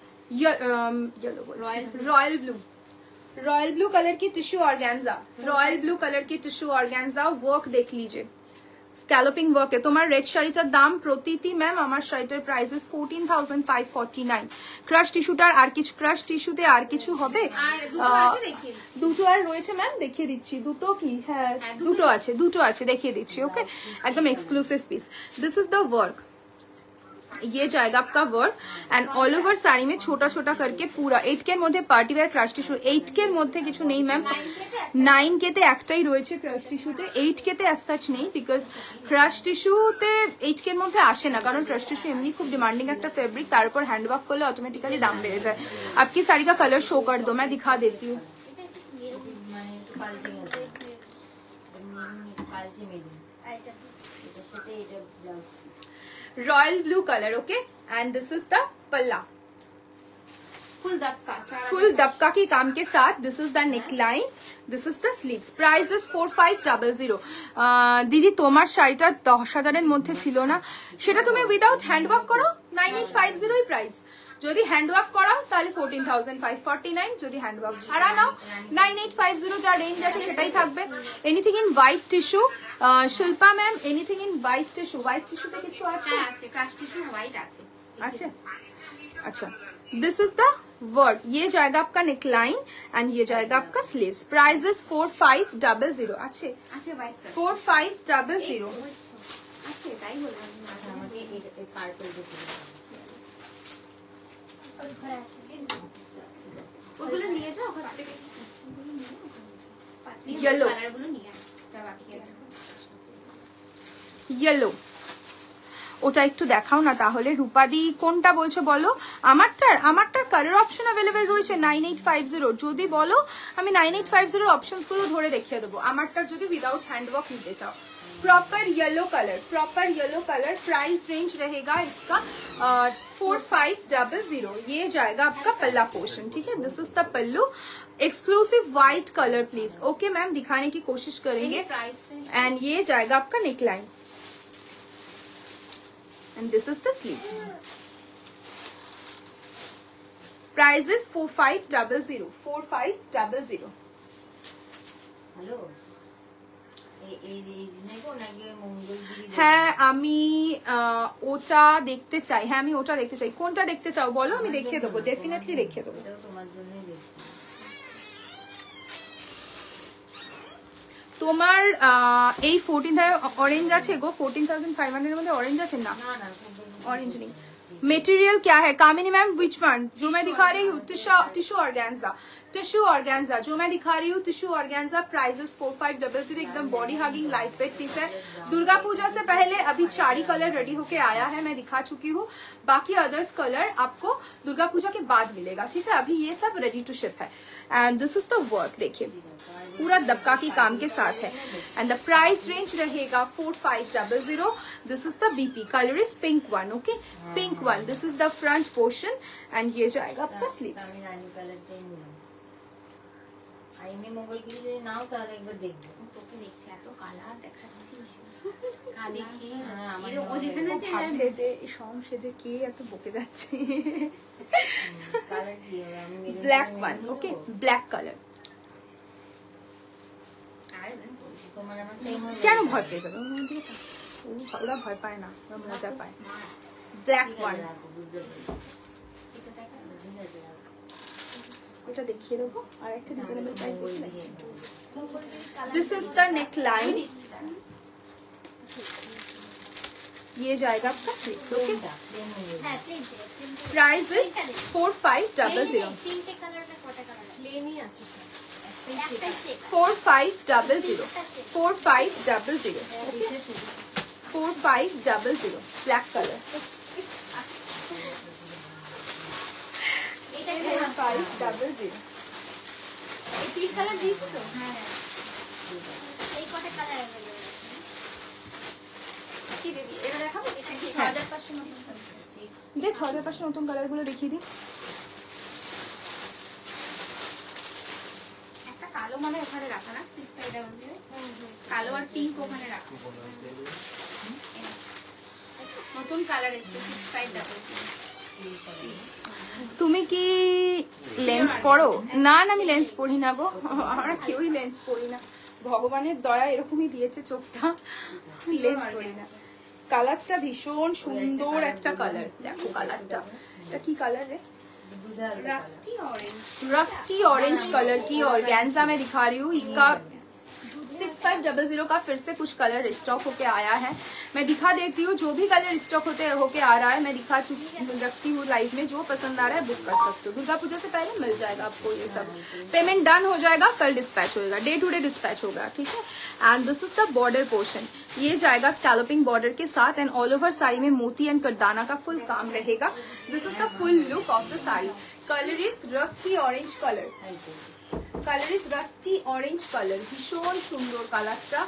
Royal blue, royal blue colour की tissue organza, royal blue colour की टिश्यू ऑर्गेन्जा वर्क देख लीजिए, স্ক্যালপিং ওয়ার্কে। তোমার রেড শাড়িটার দাম প্রতিটি ম্যাম, আমার শাড়িটার প্রাইসেস 14,549। ক্রাশ টিস্যুটার আর কিছু, ক্রাশ টিস্যুতে আর কিছু হবে? দুটো আর রয়েছে ম্যাম, দেখিয়ে দিচ্ছি। দুটো কি? হ্যাঁ দুটো আছে, দুটো আছে, দেখিয়ে দিচ্ছি। ওকে, একদম exclusive piece. This is the work, ये जाएगा आपका work and all over sari में छोटा छोटा करके पूरा 8K এর মধ্যে party wear crush tissue. 8K এর মধ্যে কিছু নেই ম্যাম, 9K তে একটাই রয়েছে ক্রাশ টিস্যুতে, 8K তে অ্যাজ সাচ নেই, বিকজ ক্রাশ টিস্যুতে 8K এর মধ্যে আসে না, কারণ ক্রাশ টিস্যু এমনি খুব ডিমান্ডিং একটা ফেব্রিক, তার উপর হ্যান্ড ওয়ার্ক করলে অটোমেটিক্যালি দাম বেড়ে যায়। आपकी साड़ी का कलर शो कर दो, मैं दिखा देती हूँ। মানে একটু কালচে মতো, কালচে মেরুন, এটার সাথে এটা blouse. Royal blue colour, okay, and this is the पल्ला, फुल दबका, फुल दबका की काम के साथ। This is the neck line, this is the sleeves. Price is 4500। দিদি তোমার শাড়িটা 10,000 এর মধ্যে ছিল না, সেটা তুমি উইদাউট হ্যান্ড ওয়ার্ক করো 9850 প্রাইস। যদি হ্যান্ড ওয়ার্ক করাও তাহলে 14,549, যদি হ্যান্ড ওয়ার্ক ছাড়া নাও 9850, যা রেঞ্জ আছে সেটাই থাকবে। Anything in white tissue, Shilpa ma'am, anything in white tissue, white টিস্যুতে কিছু আছে? হ্যাঁ আছে, ক্রাশ টিস্যু হোয়াইট আছে। अच्छा अच्छा, दिस इज द वर्क, ये जाएगा आपका नेकलाइन एंड ये जाएगा आपका स्लीव्स। Price is 4500। अच्छे আছে হোয়াইট 4500। আছে, তাই বললাম। আমাকে এই পার্পল দেখে ওগুলো নিয়ে যাও ওখান থেকে, Yellow. কালারগুলো নিয়ে আয়, যা বাকি আছে। येलो, ওটা একটু দেখাও না তাহলে। রূপাদি কোনটা বলছো বলো? আমারটার কালার অপশন অ্যাভেলেবেল রয়েছে 9850। যদি বলো আমি 9850 অপশনস গুলো ধরে দেখিয়ে দেবো। আমারটার যদি উইদাউট হ্যান্ড ওয়ার্ক নিতে চাও, proper yellow colour, proper yellow colour. Price range रहेगा इसका 4500। ये जाएगा आपका पल्ला पोर्शन, ठीक है। This is the pallu, exclusive white colour please. Okay ma'am, दिखाने की कोशिश करेंगे। प्राइस एंड ये जाएगा आपका neckline and this is the sleeves. Price is 4500, 4500। Hello, এই নেবো নাকি মঙ্গলগিরি? হ্যাঁ আমি ওটা দেখতে চাই, হ্যাঁ আমি ওটা দেখতে চাই। কোনটা দেখতে চাও বলো, আমি দেখিয়ে দেবো, ডেফিনেটলি দেখিয়ে দেবো। এটাও তোমার জন্যই দেখছি। তোমার এই 14 অরেঞ্জ আছে গো, 14,500 এর মধ্যে অরেঞ্জ আছে না? না না, ऑरेंज नहीं। मटेरियल क्या है कामिनी मैम? Which one? जो मैं दिखा रही हूँ टिश्यू ऑर्गेन्जा, टिश्यू ऑर्गेन्जा जो मैं दिखा रही हूँ टिश्यू ऑर्गेन्जा। प्राइसेस 4500, एकदम body hugging lightweight piece है। दुर्गा पूजा से पहले अभी 4 कलर रेडी होके आया है, मैं दिखा चुकी हूँ। बाकी अदर्स कलर आपको दुर्गा पूजा के बाद मिलेगा, ठीक है। अभी ये सब रेडी टू शिप है and this is the work, देखिए पूरा दबका की काम के साथ है एंड द प्राइस रेंज रहेगा 4500। This is the BP colour, is pink one, okay, pink one. This is the front portion and ये जाएगा आपका स्लीव्स। আমি রানী কালারটাই নিলাম। আর এমনি মঙ্গলগিরি যদি নাও তাহলে একবার দেখবো। তোকে দেখছি এত কালার দেখাচ্ছিস, দেখি হ্যাঁ, আমার ও যেখানে আছে ভাবছে যে সং সেজে কে এত বকে যাচ্ছে। কালার কি হবে? আমি মেরুন ব্ল্যাক কালার ওয়ান, নিয়ে ওকে, নেবো। Black colour. আরে তোমার আমার টাইম হয়ে কেন যাবে। ভয় পেয়ে যাবে? ওরা ভয় পায় না, ওরা মজা পায়। স্মার্ট, ব্ল্যাক ঠিক ওয়ান, আছে, রাখো, বুঝতে পেরেছি। এটা দেখা ঠিক আছে, রাখো। এটা দেখিয়ে দেবো। আর একটা রিজনেবল প্রাইস ওই দেখিয়ে দিকে। This is the neck line, দিচ্ছি দাঁড়া। ये जाएगा आपका स्लीव्स, ओके। কোনটা? প্লেন হয়ে যাবে। হ্যাঁ প্লেন প্লেন प्राइस इज 4500, তিনটে কালারটা কটা কালার প্লেনই আছে স্যার, একটাই চেক 4500, 4500, ওকে 4500, ब्लैक कलर। এটা 6500। এই পিঙ্ক কালার দিয়েছি তো? হ্যাঁ এই কটা কালার অ্যাভেলেবল আছে। কি দিদি এটা দেখাবো? এটা কি 6500 নতুন কালার? দে 6500 নতুন কালার গুলো দেখিয়ে দিই। একটা কালো মানে ওখানে রাখা না 6500 কালো আর পিঙ্ক ওখানে রাখা নতুন কালার এসেছে 6500। তুমি কি লেন্স পড়ো? না না আমি লেন্স পড়ি না গো, আমরা কেউই লেন্স পড়ি না, ভগবানের দয়া এরকমই দিয়েছে চোখটা, লেন্স পড়ি না। কালারটা ভীষণ সুন্দর একটা কালার, দেখো কালারটা, এটা কি কালার রে? Rusty orange. Rusty orange colour की ऑर्गेन्जा में दिखा रही हूँ। इसका 6500 का फिर से कुछ कलर स्टॉक होके आया है, मैं दिखा देती हूँ। जो भी कलर स्टॉक होके आ रहा है मैं दिखा रखती हूँ लाइव में, जो पसंद आ रहा है बुक कर सकते हो। दुर्गा पूजा से पहले मिल जाएगा आपको ये सब, पेमेंट डन हो जाएगा, कल डिस्पैच होगा, डे टू डे डिस्पैच होगा, ठीक है। And this is the border portion, ये जाएगा स्कैलोपिंग बॉर्डर के साथ एंड ऑल ओवर साड़ी में मोती एंड करदाना का फुल काम रहेगा। This is the full look of the sari. Colour is rusty orange colour, colour is rusty orange colour, भीषण सुंदर कलरটা,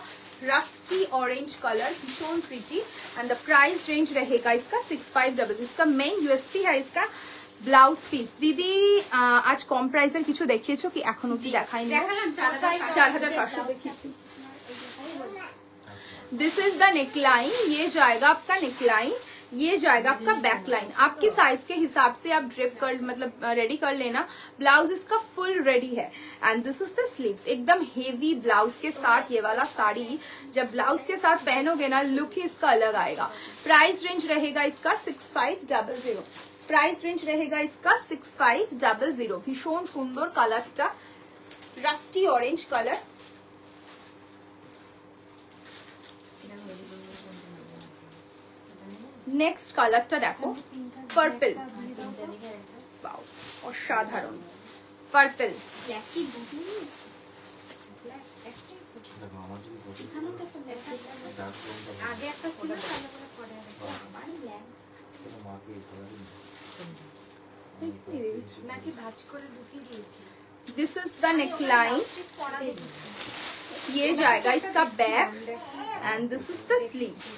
रस्टी ऑरेंज कलर, भीषण pretty. And the price range रहेगा इसका 6500। इसका मेन यूएसपी है इसका ब्लाउज पीस। दीदी आज कम प्राइसের কিছু দেখিয়েছো কি? এখন অবধি দেখাইনি, দেখালাম 4500 দেখিয়েছি। दिस इज द नेकलाइन, ये जाएगा आपका नेकलाइन, ये जाएगा आपका बैक लाइन। आपकी साइज के हिसाब से आप ड्रिप कर मतलब रेडी कर लेना। ब्लाउज इसका फुल रेडी है and this is the sleeves, एकदम हेवी ब्लाउज के साथ ये वाला साड़ी जब ब्लाउज के साथ पहनोगे ना लुक ही इसका अलग आएगा। प्राइस रेंज रहेगा इसका 6500, प्राइस रेंज रहेगा इसका 6500। भीषण सुंदर कलरটা, রাস্টি অরেঞ্জ কালার। নেক্সট কালারটা দেখো, পার্পল, ওয়াও অসাধারণ পার্পল। ব্ল্যাক কি বুঝি ব্ল্যাক একটা এখানে তো একটা ব্ল্যাক আগে একটা ছিল তাহলে পরে আবার ব্ল্যাক নাকি ভাঁজ করে ঢুকিয়ে দিয়েছি। दिस इज द नेकलाइन, ये जाएगा इसका back and this is the sleeves.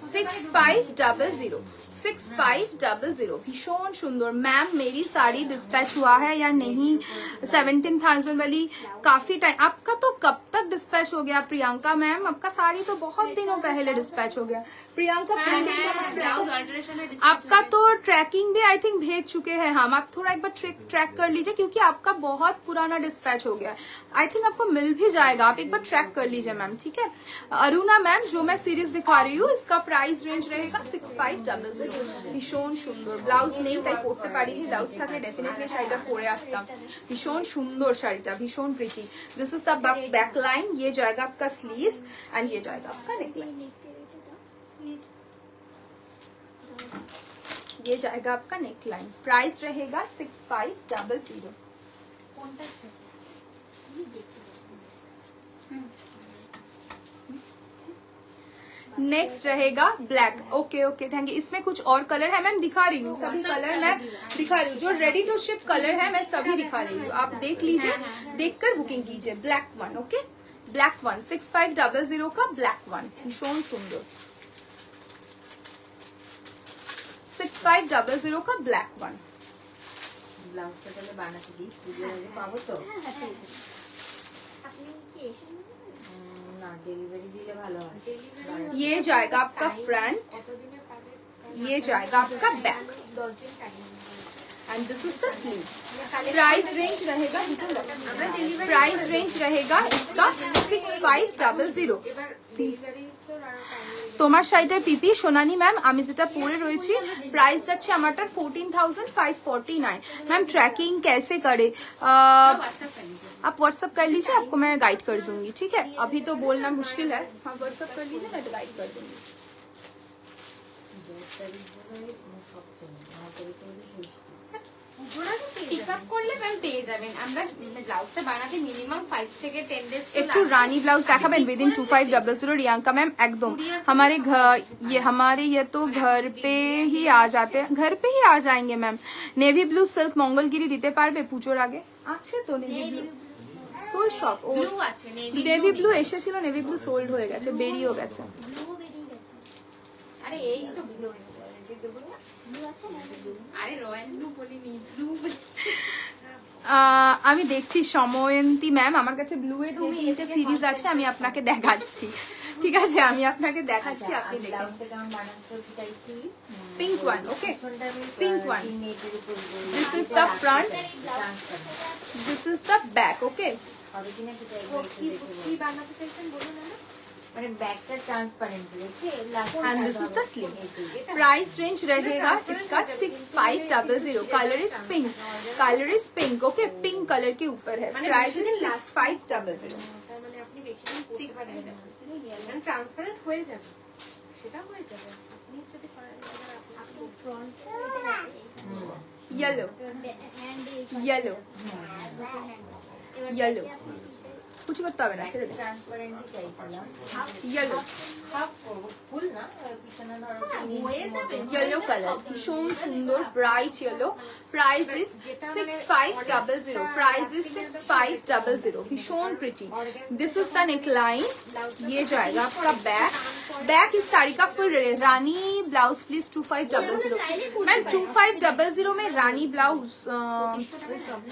6500, 6500 भीषण सुंदर। मैम मेरी साड़ी डिस्पैच हुआ है या नहीं? 17,000 वाली काफी टाइम, आपका तो कब तक डिस्पैच हो गया प्रियंका मैम? आपका साड़ी तो बहुत दिनों पहले डिस्पैच हो गया प्रियंका। ब्लाउज अल्टरेशन है, आपका तो ट्रैकिंग भी आई थिंक भेज चुके हैं हम, आप थोड़ा एक बार ट्रैक कर लीजिए क्योंकि आपका बहुत पुराना डिस्पैच हो गया। आई थिंक आपको मिल भी जाएगा, आप एक बार ट्रैक कर लीजिए मैम, ठीक है। अरुणा मैम जो मैं सीरीज दिखा रही हूँ इसका प्राइस रेंज रहेगा 6500। ভীষণ সুন্দর, ব্লাউজ নেই তাই পরতে পারিনি, ব্লাউজ থাকলে ডেফিনেটলি শাড়িটা পরে আসতাম। ভীষণ সুন্দর শাড়িটা, ভীষণ pretty. This is the back line, ये जाएगा आपका स्लीव्स एंड ये जाएगा आपका नेकलाइन, ये जाएगा आपका नेकलाइन। प्राइस रहेगा 6500। नेक्स्ट रहेगा black. Okay okay thank you. इसमें कुछ और कलर है मैम, दिखा रही हूँ सभी कलर मैं दिखा रही हूँ, जो रेडी टू शिप कलर है मैं सभी दिखा रही हूँ, आप देख लीजिए, देखकर बुकिंग कीजिए। Black one, okay black one 6500 का ब्लैक वन, भीषण सुंदर 6500 का ब्लैक वन। ব্লাউজটা তাহলে বানাতে দিই, ভিডিও পাবো তো? আপনি কি এসে না ডেলিভারি দিলে ভালো হয়। ये जाएगा आपका फ्रंट, ये जाएगा आपका बैक 10 दिन time and this is the sleeves. Price range रहेगा, प्राइस रेंज रहेगा इसका 6500। তোমার শাড়িটার পিপি সোনানি ম্যাম আমি যেটা পরে রয়েছি প্রাইস যাচ্ছে আমারটার 14,549। मैम ट्रैकिंग कैसे करे? आप व्हाट्सअप कर लीजिए, आपको मैं गाइड कर दूंगी, ठीक है। अभी तो बोलना मुश्किल है, आप व्हाट्सअप कर लीजिए, मैं गाइड कर दूंगी। পিক আপ করলে ম্যাম পেয়ে যাবেন। আমরা ব্লাউজটা বানাতে মিনিমাম 5 থেকে 10 ডেজ একটু রানী ব্লাউজ দেখাবেন উইদিন 2500 रियांका मैम एकदम हमारे ये तो घर पे ही आ जाते हैं, घर पे ही आ जाएंगे ma'am. Navy blue silk Mangalagiri দিতে পারবে পুজোর আগে? আছে তো নেভি ব্লু সোল শপ। ও ব্লু আছে, নেভি ব্লু এসেছিল, নেভি ব্লু সোল্ড হয়ে গেছে, বেরিয়েও গেছে। আরে এই তো ব্লু আছে না, আরে রয়্যাল ব্লু বলিনি, ব্লু বলছি। আমি দেখছি সময়ন্তী ম্যাম, আমার কাছে ব্লু এর যে তিনটে সিরিজ আছে আমি আপনাকে দেখাচ্ছি, ঠিক আছে? আমি আপনাকে দেখাচ্ছি, আপনি দেখুন। Pink one, okay, pink one. This is the front, this is the back, okay. কি বানাতে চাইছেন বলুন না। মানে ব্যাকটা ট্রান্সপারেন্ট রেখে and this is the sleeves. Price range रहेगा इसका 6500। Colour is pink, colour is pink, okay, pink colour के ऊपर है। Price is 6500। মানে আপনি বেশি দিন পড়তে পারেন না, ট্রান্সপারেন্ট হয়ে যাবে, সেটা হয়ে যাবে। আপনি যদি করেন আপনি ফ্রন্ট येलो येलो येलो, कुछ করতে হবে না, ছেড়ে দে। ট্রান্সপারেন্টই চাইছিলাম। येलो হাফ করব, ফুল না, পিছনে ধরো হয়ে যাবে। येलो कलर भीषण सुंदर, bright yellow. Price is 6500। Price is 6500, भीषण pretty. This is the neckline, ये जाएगा आपका बैक। बैक इस साड़ी का full Rani blouse please 2500। Ma'am 2500 में रानी ब्लाउज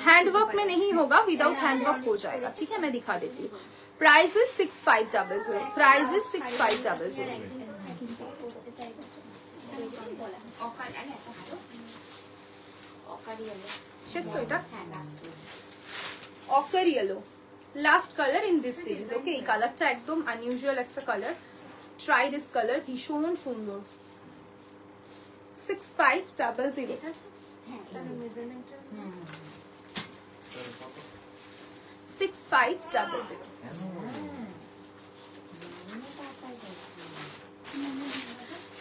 हैंडवर्क में नहीं होगा, विदाउट हैंडवर्क हो जाएगा, ठीक है? मैं दिखा देती हूँ। Price is 6500। Price is 6500। Ochre yellow last colour in this series, okay. এই কালারটা একদম আনইউজুয়াল একটা কালার, ট্রাই দিস কালার, ভীষণ সুন্দর। 6500। হ্যাঁ, তাহলে মেজারমেন্টটা 6500।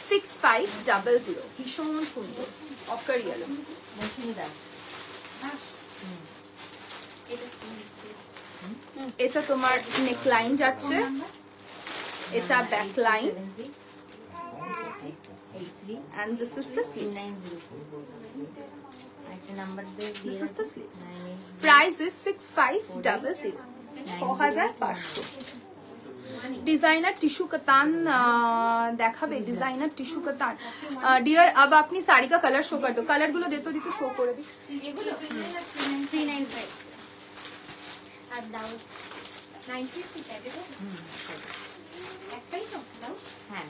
6500, ভীষণ সুন্দর, অকার ইয়েলো। এটা তোমার নেকলাইন যাচ্ছে, এটা back line, and this is the sleeves. This is the sleeves. Price is 6500। 6500। Designer tissue कतान देखाबे, डिजाइनर टिश्यू कतान। डियर अब अपनी साड़ी का कलर शो कर दो, कलर गुलो दे तो दी तो शो कर दी। এগুলো 395 আর ব্লাউজ 950 টাকা তো। একটাই তো ব্লাউজ। হ্যাঁ,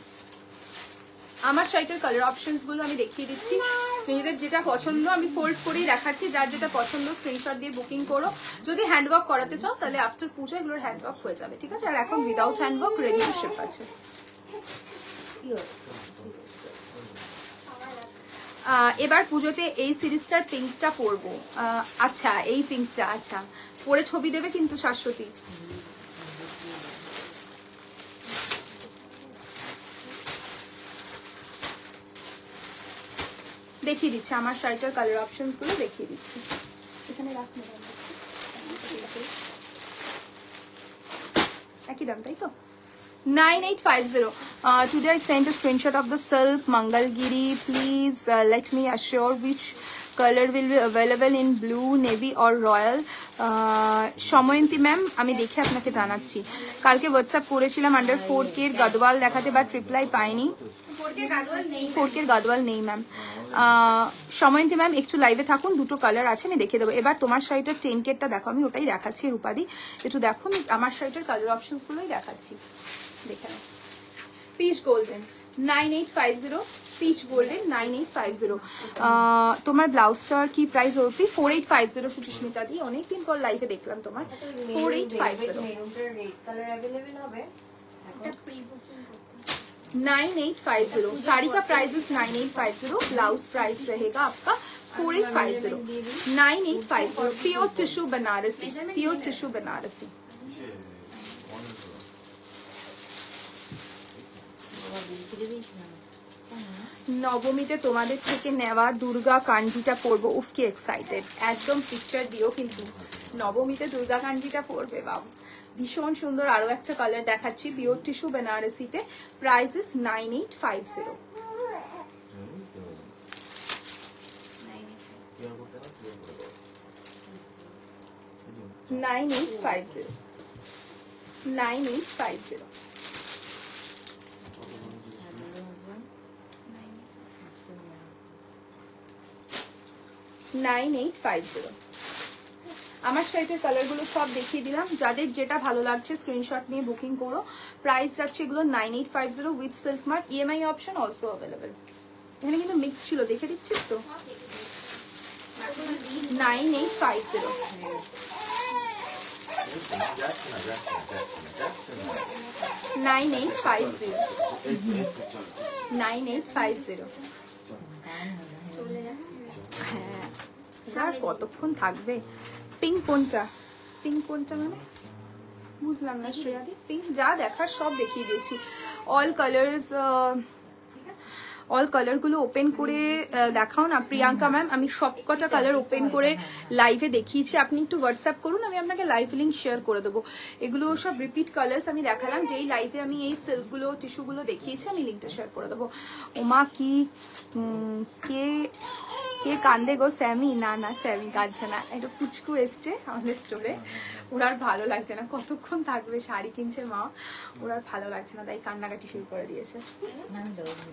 আমার শাড়িটার কালার অপশনস গুলো আমি দেখিয়ে দিচ্ছি, নিজেদের যেটা পছন্দ আমি ফোল্ড করেই দেখাচ্ছি, যার যেটা পছন্দ স্ক্রিনশট দিয়ে বুকিং করো। যদি হ্যান্ডওয়ার্ক করাতে চাও তাহলে আফটার পুজো এগুলোর হ্যান্ডওয়ার্ক হয়ে যাবে, ঠিক আছে? আর এখন without handwork ready to sheep আছে। এবার পুজোতে এই সিরিজটার পিঙ্কটা পরবো। আচ্ছা, এই পিঙ্কটা, আচ্ছা, পরে ছবি দেবে কিন্তু শাশ্বতী। দেখিয়ে দিচ্ছি আমার শাড়িটার কালার অপশনস গুলো দেখিয়ে দিচ্ছি। এখানে রাখুন, একই দাম তাই তো? 9850। Today I sent a screenshot of the silk Mangalgiri. Please let me assure which color will be available in blue, navy or royal. Samayanti ma'am, আমি দেখে আপনাকে জানাচ্ছি। কালকে হোয়াটসঅ্যাপ করেছিলাম আন্ডার 4K এর গাদওয়াল দেখাতে, বাট রিপ্লাই পাইনি। 4K গাদওয়াল নেই, 4K এর গাদওয়াল নেই ম্যাম। সময়ন্তী ম্যাম একটু লাইভে থাকুন, দুটো কালার আছে আমি দেখিয়ে দেবো। এবার তোমার শাড়িটার 10K-টা দেখো, আমি ওটাই দেখাচ্ছি রূপাদি, একটু দেখো। আমি আমার শাড়িটার কালার অপশনস গুলোই দেখাচ্ছি, দেখে নাও। Peach golden 9850, peach golden 9850। তোমার ব্লাউজটার কি প্রাইস হচ্ছে? 4850 সুচিস্মিতা দি, অনেকদিন পর লাইভে দেখলাম তোমার। 4850। রেড কালার अवेलेबल হবে এটা প্রি বুকিং করতে। 9850। साड़ी का प्राइस इज 9850। ब्लाउज प्राइस रहेगा आपका 4850। 9850। Pure tissue Banarasi, pure tissue Banarasi. নবমীতে তোমাদের থেকে নেওয়া দুর্গা কাঞ্জিটা পরবো। উফ কি এক্সাইটেড, একদম পিকচার দিও কিন্তু। নবমীতে দুর্গা কাঞ্জিটা পরবে বাবু, ভীষণ সুন্দর। আরো একটা কালার দেখাচ্ছি, পিওর টিস্যু বেনারসিতে, প্রাইস ইস 9850। 9850, 9850। 9850। আমার সাইটের কালারগুলো সব দেখিয়ে দিলাম, যাদের যেটা ভালো লাগছে স্ক্রিনশট নিয়ে বুকিং করো। প্রাইস যাচ্ছে এগুলো 9850 with silk mark, EMI option also available. এখানে কিন্তু মিক্স ছিল, দেখে দিচ্ছিস তো। 9850। 9850, 9850। চলে যাচ্ছে। হ্যাঁ, এটা আর কতক্ষণ থাকবে? পিঙ্ক কোনটা? পিঙ্ক কোনটা মানে বুঝলাম না শ্রেয়াদি। পিঙ্ক যা দেখার সব দেখিয়ে দিয়েছি। অল কালার্স, অল কালারগুলো ওপেন করে দেখাও না প্রিয়াঙ্কা ম্যাম। আমি সবকটা কালার ওপেন করে লাইভে দেখিয়েছি, আপনি একটু হোয়াটসঅ্যাপ করুন, আমি আপনাকে লাইভ লিঙ্ক শেয়ার করে দেবো। এগুলো সব রিপিট কালার্স আমি দেখালাম, যেই লাইভে আমি এই সিল্কগুলো টিস্যুগুলো দেখিয়েছি আমি লিঙ্কটা শেয়ার করে দেবো। ওমা কি কে কে কান্দে গো স্যামি? না না স্যামি কাঁদছে না, একটু পুচকু এসছে আমাদের স্টোরে, ওর আর ভালো লাগছে না, কতক্ষণ থাকবে, শাড়ি কিনছে মা, ওর আর ভালো লাগছে না, তাই কান্নাকাটি শুরু করে দিয়েছে।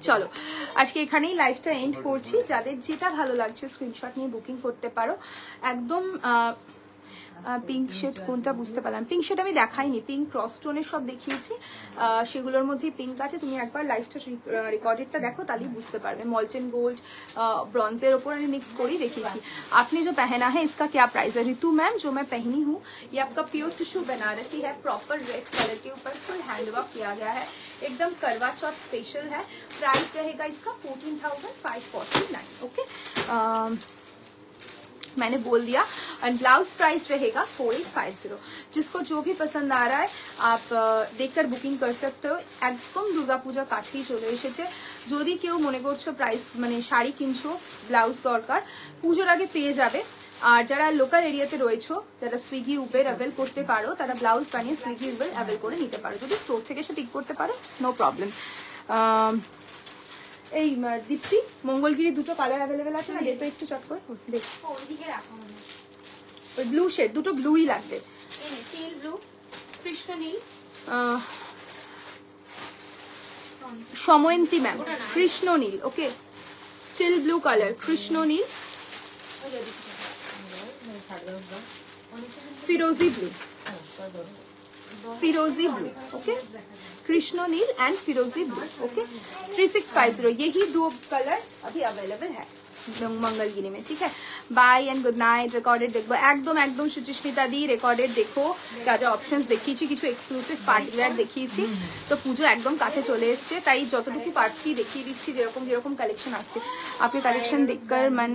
চলো আজকে এখানেই লাইভটা এন্ড করছি। যাদের যেটা ভালো লাগছে স্ক্রিনশট নিয়ে বুকিং করতে পারো। একদম পিঙ্ক শেড কোনটা বুঝতে পারলাম, পিঙ্ক শেড আমি দেখাইনি, পিঙ্ক ক্রস টোনের সব দেখিয়েছি, সেগুলোর মধ্যে পিঙ্ক আছে। তুমি একবার লাইভটা রেকর্ডেডটা দেখো, তাহলেই বুঝতে পারবে। মলচেন গোল্ড ব্রॉन्जের ওপর আমি मिक्स করেই দেখিয়েছি। आपने जो पहना है इसका क्या प्राइस है? ऋतु मैम, जो मैं पहनी हूँ ये आपका प्योर टिश्यू बनारसी है, प्रॉपर रेड कलर के ऊपर फुल हैंडवर्क किया गया है, एकदम करवा चौथ स्पेशल है। प्राइस रहेगा इसका 14,549। ओके, मैंने बोल दिया। एंड ब्लाउज प्राइस रहेगा 4850। जिसको जो भी पसंद आ रहा है आप देखकर बुकिंग कर सकते हो। एकदम दुर्गा पूजा काछेई चले एसेছে, যদি কেউ মনে করছো প্রাইস মানে শাড়ি কিনছো ব্লাউজ দরকার, পুজোর আগে পেয়ে যাবে। আর যারা লোকাল এরিয়াতে রয়েছো, যারা সুইগি উবের অ্যাভেল করতে পারো, তারা ব্লাউজ বানিয়ে সুইগি উবের অ্যাভেল করে নিতে পারো। যদি স্টোর থেকে এসে পিক করতে পারো নো প্রবলেম। এই দীপ্তি, মঙ্গলগিরি দুটো কালার অ্যাভেলেবেল আছে না? দেখতে ইচ্ছে চট করে দেখ, ওইদিকে রাখো মনে হয়। ওই ব্লু শেড, দুটো ব্লুই লাগবে। টিল ব্লু, কৃষ্ণ নীল, সময়ন্তী ম্যাম, কৃষ্ণ নীল। ওকে, টিল ব্লু কালার, কৃষ্ণ নীল, फिरोजी ब्लू, फिरोजी ब्लू। ओके, कृष्ण नील एंड फिरोजी ब्लू। ओके, 3650, यही दो कलर अभी अवेलेबल है मंगलगिरी में। ठीक है, bye and good night. Recorded देखो एकदम एकदम सुचिस्मिता दी, रेकॉर्डेड देखो क्या जो ऑप्शंस দেখিয়েছি, কিছু এক্সক্লুসিভ পার্টিওয়্যার দেখিয়েছি। তো পুজো একদম কাছে চলে এসেছে, তাই যতটুকু পারছি দেখিয়ে দিচ্ছি, যেরকম যেরকম কালেকশন আসছে। आपके कलेक्शन देखकर मन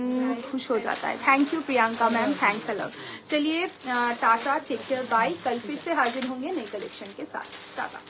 खुश हो जाता है। Thank you Priyanka ma'am, thanks a lot. चलिए टाटा, टेक केयर, बाय। कल फिर से हाजिर होंगे नई कलेक्शन के साथ। टाटा।